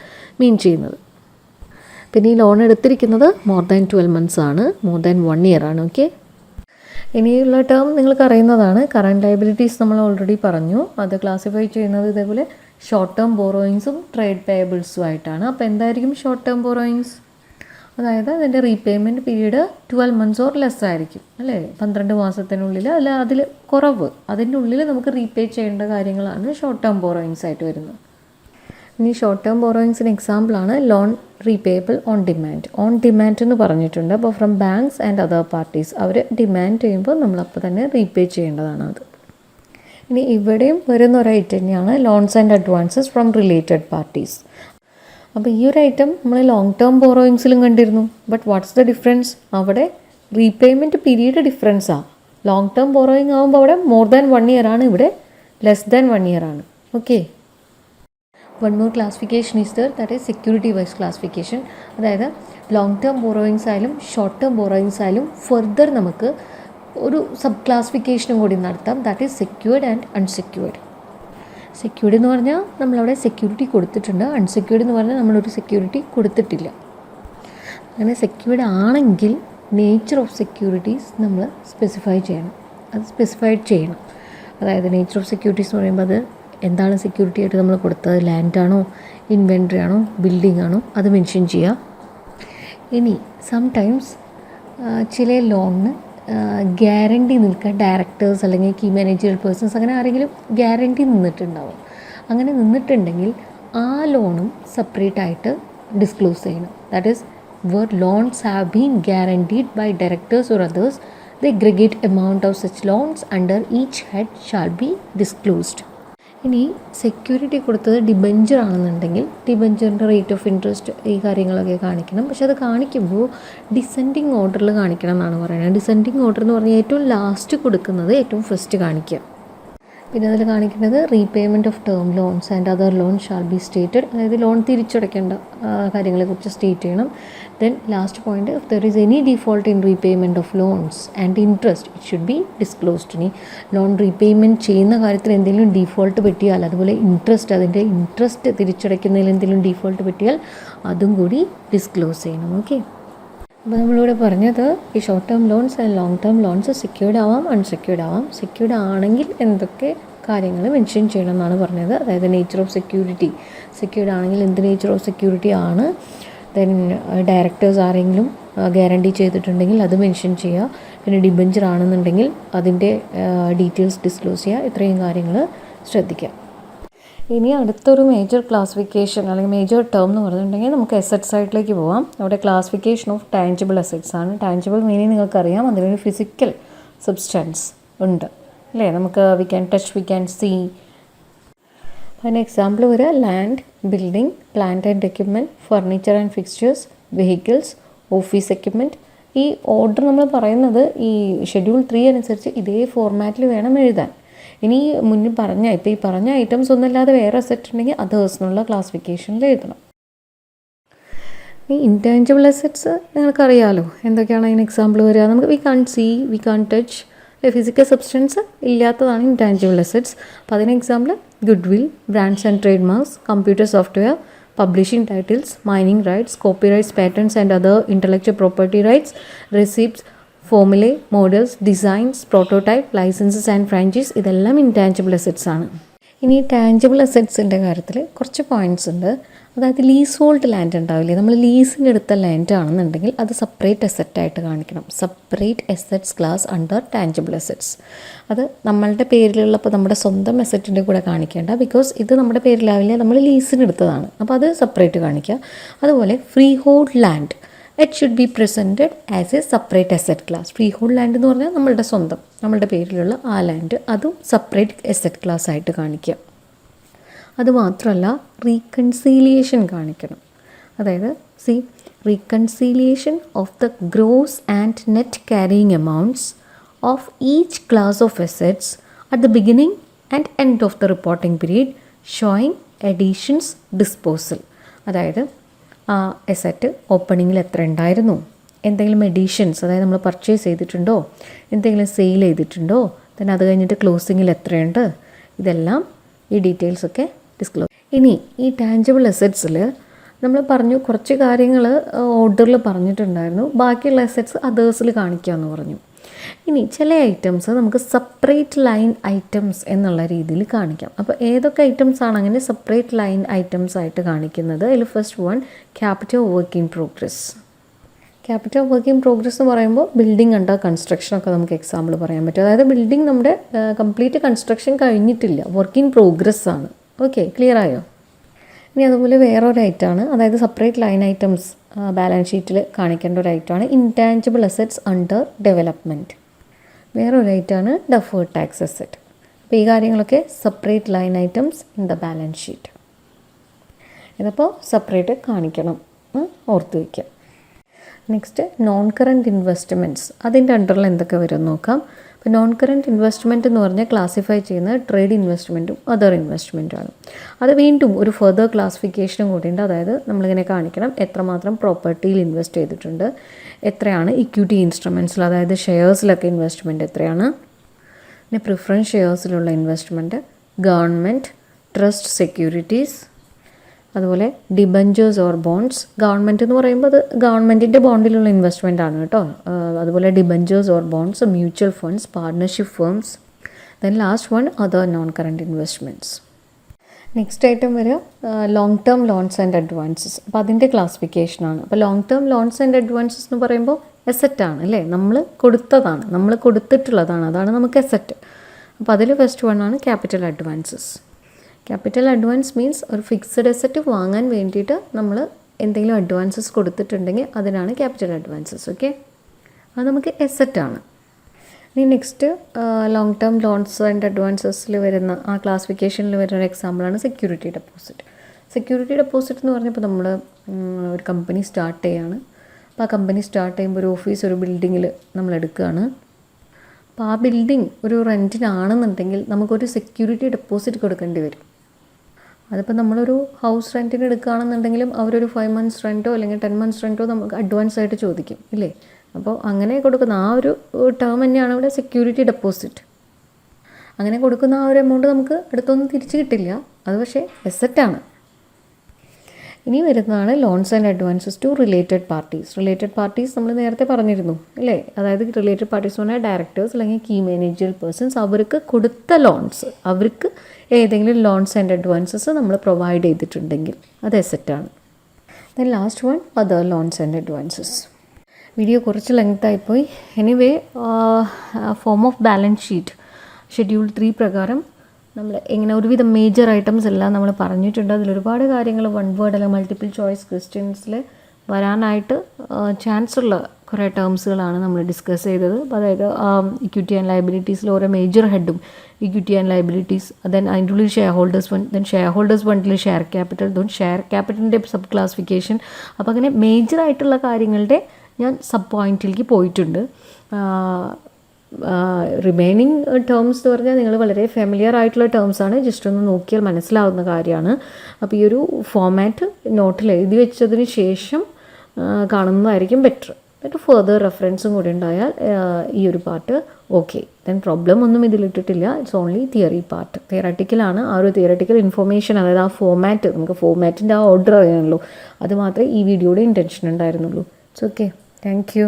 മീൻ ചെയ്യുന്നത്. പിന്നെ ഈ ലോൺ എടുത്തിരിക്കുന്നത് മോർ ദാൻ 12 months ആണ്, മോർ ദാൻ 1 year ആണ്. ഓക്കെ, ഇനിയുള്ള ടേം നിങ്ങൾക്ക് അറിയുന്നതാണ്. കറണ്ട് ലയബിലിറ്റീസ് നമ്മൾ ഓൾറെഡി പറഞ്ഞു. അത് ക്ലാസിഫൈ ചെയ്യുന്നത് ഇതേപോലെ ഷോർട്ട് ടേം ബോറോയിങ്സും ട്രേഡ് പേയബിൾസും ആയിട്ടാണ്. അപ്പോൾ എന്തായിരിക്കും ഷോർട്ട് ടേം ബോറോയിങ്സ്? അതായത് അതിൻ്റെ repayment period 12 months or less ആയിരിക്കും, അല്ലേ? 12 മാസത്തിനുള്ളിൽ അല്ല അതിൽ കുറവ്, അതിൻ്റെ ഉള്ളിൽ നമുക്ക് റീപേ ചെയ്യേണ്ട കാര്യങ്ങളാണ് ഷോർട്ട് ടേം ബോറോയിങ്സ് ആയിട്ട് വരുന്നത്. ഇനി ഷോർട്ട് ടേം ബോറോയിങ്സിന് എക്സാമ്പിളാണ് loan repayable on demand. On demand എന്ന് പറഞ്ഞിട്ടുണ്ട്. അപ്പോൾ from banks and other parties, അവർ ഡിമാൻഡ് ചെയ്യുമ്പോൾ നമ്മളപ്പോൾ തന്നെ റീപേ ചെയ്യേണ്ടതാണ് അത്. ഇനി ഇവിടെയും വരുന്ന ഒരു ഐറ്റം തന്നെയാണ് loans and advances from related parties. അപ്പോൾ ഈ ഒരു ഐറ്റം നമ്മൾ ലോങ് ടേം ബോറോയിങ്സിലും കണ്ടിരുന്നു. But what's the difference? അവിടെ റീപേയ്മെൻറ്റ് പീരീഡ് ഡിഫറൻസാണ്. ലോങ് ടേം ബോറോയിങ് ആകുമ്പോൾ അവിടെ മോർ ദാൻ 1 year ആണ്, ഇവിടെ ലെസ് ദാൻ 1 year ആണ്. Okay, One more classification is there, that is security wise classification. അതായത് ലോങ് ടേം ബോറോയിങ്സ് ആയാലും ഷോർട്ട് ടേം ബോറോയിങ്സ് ആയാലും ഫർദർ നമുക്ക് ഒരു സബ് ക്ലാസിഫിക്കേഷനും കൂടി നടത്താം. That is secured and unsecured. Secured എന്ന് പറഞ്ഞാൽ നമ്മളവിടെ സെക്യൂരിറ്റി കൊടുത്തിട്ടുണ്ട്, അൺസെക്യൂർഡ് എന്ന് പറഞ്ഞാൽ നമ്മളൊരു സെക്യൂരിറ്റി കൊടുത്തിട്ടില്ല. അങ്ങനെ സെക്യൂർഡ് ആണെങ്കിൽ നേച്ചർ ഓഫ് സെക്യൂരിറ്റീസ് നമ്മൾ സ്പെസിഫൈ ചെയ്യണം, അത് സ്പെസിഫൈഡ് ചെയ്യണം. അതായത് നേച്ചർ ഓഫ് സെക്യൂരിറ്റീസ് എന്ന് പറയുമ്പോൾ അത് എന്താണ് സെക്യൂരിറ്റി ആയിട്ട് നമ്മൾ കൊടുത്തത്, ലാൻഡാണോ, ഇൻവെൻട്രി ആണോ, ബിൽഡിംഗ് ആണോ, അത് മെൻഷൻ ചെയ്യുക. ഇനി സംടൈംസ് ചില ലോണിന് ഗ്യാരണ്ടി നിൽക്കാൻ ഡയറക്ടേഴ്സ് അല്ലെങ്കിൽ കീ മാനേജറൽ പേഴ്സൺസ് അങ്ങനെ ആരെങ്കിലും ഗ്യാരണ്ടി നിന്നിട്ടുണ്ടാവും. അങ്ങനെ നിന്നിട്ടുണ്ടെങ്കിൽ ആ ലോണും സെപ്പറേറ്റ് ആയിട്ട് ഡിസ്ക്ലോസ് ചെയ്യണം. That is where loans have been guaranteed by directors or others, the aggregate amount of such loans under each head shall be disclosed. ഇനി സെക്യൂരിറ്റി കൊടുത്തത് ഡിബഞ്ചർ ആണെന്നുണ്ടെങ്കിൽ ഡിബഞ്ചറിൻ്റെ റേറ്റ് ഓഫ് ഇൻട്രസ്റ്റ് ഈ കാര്യങ്ങളൊക്കെ കാണിക്കണം. പക്ഷെ അത് കാണിക്കുമ്പോൾ ഡിസെൻഡിങ് ഓർഡറിൽ കാണിക്കണം എന്നാണ് പറയുന്നത്. ഡിസെൻഡിങ് ഓർഡർ എന്ന് പറഞ്ഞാൽ ഏറ്റവും ലാസ്റ്റ് കൊടുക്കുന്നത് ഏറ്റവും ഫസ്റ്റ് കാണിക്കുക. പിന്നെ അതിൽ കാണിക്കുന്നത് repayment of term loans and other loan shall be stated, അതായത് ലോൺ തിരിച്ചടയ്ക്കേണ്ട കാര്യങ്ങളെക്കുറിച്ച് സ്റ്റേറ്റ് ചെയ്യണം. Then last point, if there is any default in repayment of loans and interest it should be disclosed. ഇനി loan repayment ചെയ്യുന്ന കാര്യത്തിൽ എന്തെങ്കിലും default പറ്റിയാൽ, അതുപോലെ interest, അതിൻ്റെ ഇൻട്രസ്റ്റ് തിരിച്ചടയ്ക്കുന്നതിൽ എന്തെങ്കിലും ഡിഫോൾട്ട് പറ്റിയാൽ അതും കൂടി ഡിസ്ക്ലോസ് ചെയ്യണം. ഓക്കെ, അപ്പോൾ നമ്മളിവിടെ പറഞ്ഞത് ഈ short term loans and long term loans secured ആവാം, അൺസെക്യൂർഡ് ആവാം. സെക്യൂർഡ് ആണെങ്കിൽ എന്തൊക്കെ കാര്യങ്ങൾ മെൻഷൻ ചെയ്യണം എന്നാണ് പറഞ്ഞത്. അതായത് നേച്ചർ ഓഫ് സെക്യൂരിറ്റി, സെക്യൂർഡ് ആണെങ്കിൽ എന്ത് നേച്ചർ ഓഫ് സെക്യൂരിറ്റി ആണ്. ദെൻ ഡയറക്ടേഴ്സ് ആരെങ്കിലും ഗ്യാരണ്ടി ചെയ്തിട്ടുണ്ടെങ്കിൽ അത് മെൻഷൻ ചെയ്യുക. പിന്നെ ഡിബഞ്ചർ ആണെന്നുണ്ടെങ്കിൽ അതിൻ്റെ ഡീറ്റെയിൽസ് ഡിസ്ക്ലോസ് ചെയ്യുക. ഇത്രയും കാര്യങ്ങൾ ശ്രദ്ധിക്കുക. ഇനി അടുത്തൊരു മേജർ ക്ലാസിഫിക്കേഷൻ അല്ലെങ്കിൽ മേജർ ടേം എന്ന് പറഞ്ഞിട്ടുണ്ടെങ്കിൽ നമുക്ക് അസറ്റ് സൈഡിലേക്ക് പോവാം. അവിടെ ക്ലാസിഫിക്കേഷൻ ഓഫ് ടാഞ്ചിബിൾ അസറ്റ്സ് ആണ്. ടാഞ്ചിബിൾ മീനിങ് നിങ്ങൾക്കറിയാം, അതിനൊരു ഫിസിക്കൽ സബ്സ്റ്റൻസ് ഉണ്ട് അല്ലേ. നമുക്ക് we can touch, we can see. അതിന് എക്സാമ്പിൾ വരിക land, building, plant and equipment, furniture and fixtures, vehicles, office equipment. ഈ ഓർഡർ നമ്മൾ പറയുന്നത് ഈ ഷെഡ്യൂൾ 3 അനുസരിച്ച് ഇതേ ഫോർമാറ്റിൽ വേണം എഴുതാൻ. ഇനി മുന്നിൽ ഇപ്പോൾ ഈ പറഞ്ഞ ഐറ്റംസ് ഒന്നുമില്ലാതെ വേറെ അസറ്റ് ഉണ്ടെങ്കിൽ അതേഴ്സ് എന്നുള്ള ക്ലാസിഫിക്കേഷനിൽ എഴുതണം. ഈ ഇൻടാഞ്ചിബിൾ അസറ്റ്സ് നിങ്ങൾക്കറിയാമല്ലോ എന്തൊക്കെയാണ് അതിന് എക്സാമ്പിൾ വരിക. നമുക്ക് വി കാൺ സീ, വി കാൺ ടച്ച്, ഫിസിക്കൽ സബ്സ്റ്റൻസ് ഇല്ലാത്തതാണ് ഇൻടാഞ്ചിബിൾ അസറ്റ്സ്. അപ്പോൾ അതിന് example good will, brands and trade marks, computer software, publishing titles, mining rights, copyrights, patents and other intellectual property rights, receipts, formulae, models, designs, prototype, licenses and franchise. ഇതെല്ലാം intangible assets ആണ്. ഇനി tangible അസറ്റ്സിൻ്റെ കാര്യത്തിൽ കുറച്ച് points ഉണ്ട്. അതായത് lease hold land ഉണ്ടാവില്ലേ, നമ്മൾ ലീസിന് എടുത്ത ലാൻഡ് ആണെന്നുണ്ടെങ്കിൽ അത് സെപ്പറേറ്റ് അസറ്റായിട്ട് കാണിക്കണം. Separate assets class under tangible assets. അത് നമ്മളുടെ പേരിലുള്ളപ്പോൾ നമ്മുടെ സ്വന്തം അസറ്റിൻ്റെ കൂടെ കാണിക്കേണ്ട, ബിക്കോസ് ഇത് നമ്മുടെ പേരിലാവില്ല, നമ്മൾ ലീസിന് എടുത്തതാണ്. അപ്പോൾ അത് സെപ്പറേറ്റ് കാണിക്കുക. അതുപോലെ free hold land, it should be presented as A separate asset class. Free hold land എന്ന് പറഞ്ഞാൽ നമ്മളുടെ സ്വന്തം, നമ്മളുടെ പേരിലുള്ള ആ ലാൻഡ്, അതും സെപ്പറേറ്റ് അസറ്റ് ക്ലാസ് ആയിട്ട് കാണിക്കുക. അതുമാത്രമല്ല റീകൺസീലിയേഷൻ കാണിക്കണം. അതായത് reconciliation of the gross and net carrying amounts of each class of assets at the beginning and end of the reporting period showing additions disposal. അതായത് ആ അസറ്റ് ഓപ്പണിങ്ങിൽ എത്ര ഉണ്ടായിരുന്നു, എന്തെങ്കിലും എഡീഷൻസ്, അതായത് നമ്മൾ പർച്ചേസ് ചെയ്തിട്ടുണ്ടോ, എന്തെങ്കിലും സെയിൽ ചെയ്തിട്ടുണ്ടോ, then അത് കഴിഞ്ഞിട്ട് ക്ലോസിങ്ങിൽ എത്രയുണ്ട്, ഇതെല്ലാം ഈ ഡീറ്റെയിൽസൊക്കെ ഡിസ്ക്ലോസ്. ഇനി ഈ ടാഞ്ചിബിൾ അസറ്റ്സിൽ നമ്മൾ പറഞ്ഞു കുറച്ച് കാര്യങ്ങൾ ഓർഡറിൽ പറഞ്ഞിട്ടുണ്ടായിരുന്നു, ബാക്കിയുള്ള അസറ്റ്സ് അതേഴ്സിൽ കാണിക്കാമെന്ന് പറഞ്ഞു. ഇനി ചില ഐറ്റംസ് നമുക്ക് സെപ്പറേറ്റ് ലൈൻ ഐറ്റംസ് എന്നുള്ള രീതിയിൽ കാണിക്കാം. അപ്പോൾ ഏതൊക്കെ ഐറ്റംസ് ആണ് അങ്ങനെ സെപ്പറേറ്റ് ലൈൻ ഐറ്റംസ് ആയിട്ട് കാണിക്കുന്നത്? അതിൽ first one capital work in progress. Capital work in progress എന്ന് പറയുമ്പോൾ ബിൽഡിംഗ് അണ്ടർ കൺസ്ട്രക്ഷനൊക്കെ നമുക്ക് എക്സാമ്പിൾ പറയാൻ പറ്റും. അതായത് ബിൽഡിംഗ് നമ്മുടെ കംപ്ലീറ്റ് കൺസ്ട്രക്ഷൻ കഴിഞ്ഞിട്ടില്ല, വർക്ക് ഇൻ പ്രോഗ്രസ് ആണ്. ഓക്കെ, ക്ലിയർ ആയോ? ഇനി അതുപോലെ വേറൊരു ഐറ്റമാണ്, അതായത് സെപ്പറേറ്റ് ലൈൻ ഐറ്റംസ് ബാലൻസ് ഷീറ്റിൽ കാണിക്കേണ്ട ഒരു ഐറ്റമാണ് ഇൻടാഞ്ചിബിൾ അസറ്റ്സ് അണ്ടർ ഡെവലപ്മെൻറ്റ്. വേറൊരു ഐറ്റമാണ് ഡെഫേർഡ് ടാക്സ് അസറ്റ്. അപ്പോൾ ഈ കാര്യങ്ങളൊക്കെ separate line items in the balance sheet. ഇതിപ്പോൾ സെപ്പറേറ്റ് കാണിക്കണം, ഓർത്ത് വയ്ക്കുക. നെക്സ്റ്റ് നോൺ കറൻറ്റ് ഇൻവെസ്റ്റ്മെൻറ്റ്സ്, അതിൻ്റെ അണ്ടറിൽ എന്തൊക്കെ വരും നോക്കാം. ഇപ്പോൾ നോൺ കറൻറ്റ് ഇൻവെസ്റ്റ്മെൻറ്റ് എന്ന് പറഞ്ഞാൽ ക്ലാസിഫൈ ചെയ്യുന്ന ട്രേഡ് ഇൻവെസ്റ്റ്മെൻറ്റും അതർ ഇൻവെസ്റ്റ്മെൻറ്റുമാണ്. അത് വീണ്ടും ഒരു ഫർദർ ക്ലാസിഫിക്കേഷനും കൂടിയുണ്ട്. അതായത് നമ്മളിങ്ങനെ കാണിക്കണം എത്രമാത്രം പ്രോപ്പർട്ടിയിൽ ഇൻവെസ്റ്റ് ചെയ്തിട്ടുണ്ട്, എത്രയാണ് ഇക്വിറ്റി ഇൻസ്ട്രുമെൻറ്റ്സിൽ, അതായത് ഷെയർസിലൊക്കെ ഇൻവെസ്റ്റ്മെൻറ്റ് എത്രയാണ്, പിന്നെ പ്രിഫറൻസ് ഷെയർസിലുള്ള ഇൻവെസ്റ്റ്മെൻറ്റ്, ഗവൺമെൻറ്, ട്രസ്റ്റ് സെക്യൂരിറ്റീസ്, അതുപോലെ ഡിബഞ്ചേഴ്സ് ഓർ ബോണ്ട്സ്. ഗവൺമെൻറ് എന്ന് പറയുമ്പോൾ അത് ഗവൺമെൻറ്റിൻ്റെ ബോണ്ടിലുള്ള ഇൻവെസ്റ്റ്മെൻ്റ് ആണ് കേട്ടോ. അതുപോലെ debentures or bonds, mutual funds, partnership firms. Then last one other non current investments. Next item വരിക long term loans and advances. അപ്പോൾ അതിൻ്റെ ക്ലാസിഫിക്കേഷനാണ്. അപ്പോൾ long term loans and advances എന്ന് പറയുമ്പോൾ എസെറ്റാണ് അല്ലേ, നമ്മൾ കൊടുത്തതാണ്, നമ്മൾ കൊടുത്തിട്ടുള്ളതാണ്, അതാണ് നമുക്ക് എസെറ്റ്. അപ്പോൾ അതിൽ ഫസ്റ്റ് വൺ ആണ് capital advances. Capital advance means ഒരു ഫിക്സഡ് അസറ്റ് വാങ്ങാൻ വേണ്ടിയിട്ട് നമ്മൾ എന്തെങ്കിലും അഡ്വാൻസസ് കൊടുത്തിട്ടുണ്ടെങ്കിൽ അതിനാണ് ക്യാപിറ്റൽ അഡ്വാൻസസ്. ഓക്കെ, അത് നമുക്ക് എസെറ്റാണ്. ഇനി next long term loans and അഡ്വാൻസസിൽ വരുന്ന ആ ക്ലാസിഫിക്കേഷനിൽ വരുന്ന ഒരു എക്സാമ്പിളാണ് സെക്യൂരിറ്റി ഡെപ്പോസിറ്റ്. സെക്യൂരിറ്റി ഡെപ്പോസിറ്റ് എന്ന് പറഞ്ഞപ്പോൾ നമ്മൾ ഒരു കമ്പനി സ്റ്റാർട്ട് ചെയ്യുകയാണ്. അപ്പോൾ ആ കമ്പനി സ്റ്റാർട്ട് ചെയ്യുമ്പോൾ ഒരു ഓഫീസ് ഒരു ബിൽഡിങ്ങിൽ നമ്മൾ എടുക്കുകയാണ്. അപ്പോൾ ആ ബിൽഡിംഗ് ഒരു റെൻറ്റിനാണെന്നുണ്ടെങ്കിൽ നമുക്കൊരു സെക്യൂരിറ്റി ഡെപ്പോസിറ്റ് കൊടുക്കേണ്ടി വരും. അതിപ്പോൾ നമ്മളൊരു ഹൗസ് റെൻറ്റിന് എടുക്കുകയാണെന്നുണ്ടെങ്കിലും അവരൊരു 5 months റെൻറ്റോ അല്ലെങ്കിൽ 10 months റെൻറ്റോ നമുക്ക് അഡ്വാൻസ് ആയിട്ട് ചോദിക്കും ഇല്ലേ. അപ്പോൾ അങ്ങനെ കൊടുക്കുന്ന ആ ഒരു ടേം തന്നെയാണ് ഇവിടെ സെക്യൂരിറ്റി ഡെപ്പോസിറ്റ്. അങ്ങനെ കൊടുക്കുന്ന ആ ഒരു എമൗണ്ട് നമുക്ക് അടുത്തൊന്നും തിരിച്ച് കിട്ടില്ല, അത് പക്ഷേ എസെറ്റാണ്. ഇനി വരുന്നതാണ് loans and advances to related parties. Related parties നമ്മൾ നേരത്തെ പറഞ്ഞിരുന്നു അല്ലേ. അതായത് റിലേറ്റഡ് പാർട്ടീസ് എന്ന് പറഞ്ഞാൽ ഡയറക്ടേഴ്സ് അല്ലെങ്കിൽ കീ മാനേജർ പേഴ്സൺസ്, അവർക്ക് കൊടുത്ത ലോൺസ്, അവർക്ക് ഏതെങ്കിലും ലോൺസ് ആൻഡ് അഡ്വാൻസസ് നമ്മൾ പ്രൊവൈഡ് ചെയ്തിട്ടുണ്ടെങ്കിൽ അത് എസെറ്റാണ്. Then last one other loans and advances. Video കുറച്ച് ലെങ്തായിപ്പോയി. Anyway form of balance sheet schedule 3 പ്രകാരം നമ്മൾ എങ്ങനെ ഒരുവിധം മേജർ ഐറ്റംസ് എല്ലാം നമ്മൾ പറഞ്ഞിട്ടുണ്ട്. അതിലൊരുപാട് കാര്യങ്ങൾ വൺ വേർഡ് അല്ലെങ്കിൽ മൾട്ടിപ്പിൾ ചോയ്സ് ക്വസ്റ്റ്യൻസിൽ വരാനായിട്ട് ചാൻസ് ഉള്ള കുറേ ടേംസുകളാണ് നമ്മൾ ഡിസ്കസ് ചെയ്തത്. അതായത് ഇക്വിറ്റി ആൻഡ് ലയബിലിറ്റീസിൽ ഓരോ മേജർ ഹെഡും ഇക്വിറ്റി ആൻഡ് ലയബിലിറ്റീസ്, ദെൻ അതിൻ്റെ ഉള്ളിൽ share holders fund, then share holders ഫണ്ടിൽ ഷെയർ ക്യാപിറ്റൽ, ദെൻ ഷെയർ ക്യാപിറ്റലിൻ്റെ സബ് ക്ലാസിഫിക്കേഷൻ. അപ്പോൾ അങ്ങനെ മേജർ ആയിട്ടുള്ള കാര്യങ്ങളുടെ ഞാൻ സബ് പോയിന്റിലേക്ക് പോയിട്ടുണ്ട്. റിമൈനിങ് ടേംസ് എന്ന് പറഞ്ഞാൽ നിങ്ങൾ വളരെ ഫെമിലിയർ ആയിട്ടുള്ള ടേംസാണ്, ജസ്റ്റ് ഒന്ന് നോക്കിയാൽ മനസ്സിലാവുന്ന കാര്യമാണ്. അപ്പോൾ ഈ ഒരു ഫോമാറ്റ് നോട്ടിൽ എഴുതി വെച്ചതിന് ശേഷം കാണുന്നതായിരിക്കും ബെറ്റർ. എന്നിട്ട് ഫർദർ റെഫറൻസും കൂടി ഉണ്ടായാൽ ഈ ഒരു പാർട്ട് ഓക്കെ. ദെൻ പ്രോബ്ലം ഒന്നും ഇതിലിട്ടിട്ടില്ല, ഇറ്റ്സ് ഓൺലി തിയറി പാർട്ട്. തിയറട്ടിക്കലാണ്. ആ ഒരു തിയറട്ടിക്കൽ ഇൻഫർമേഷൻ, അതായത് ആ ഫോമാറ്റ്, നമുക്ക് ഫോമാറ്റിൻ്റെ ആ ഓർഡർ അറിയാനുള്ളൂ, അത് മാത്രമേ ഈ വീഡിയോയുടെ ഇൻറ്റൻഷൻ ഉണ്ടായിരുന്നുള്ളൂ. It's okay. Thank you.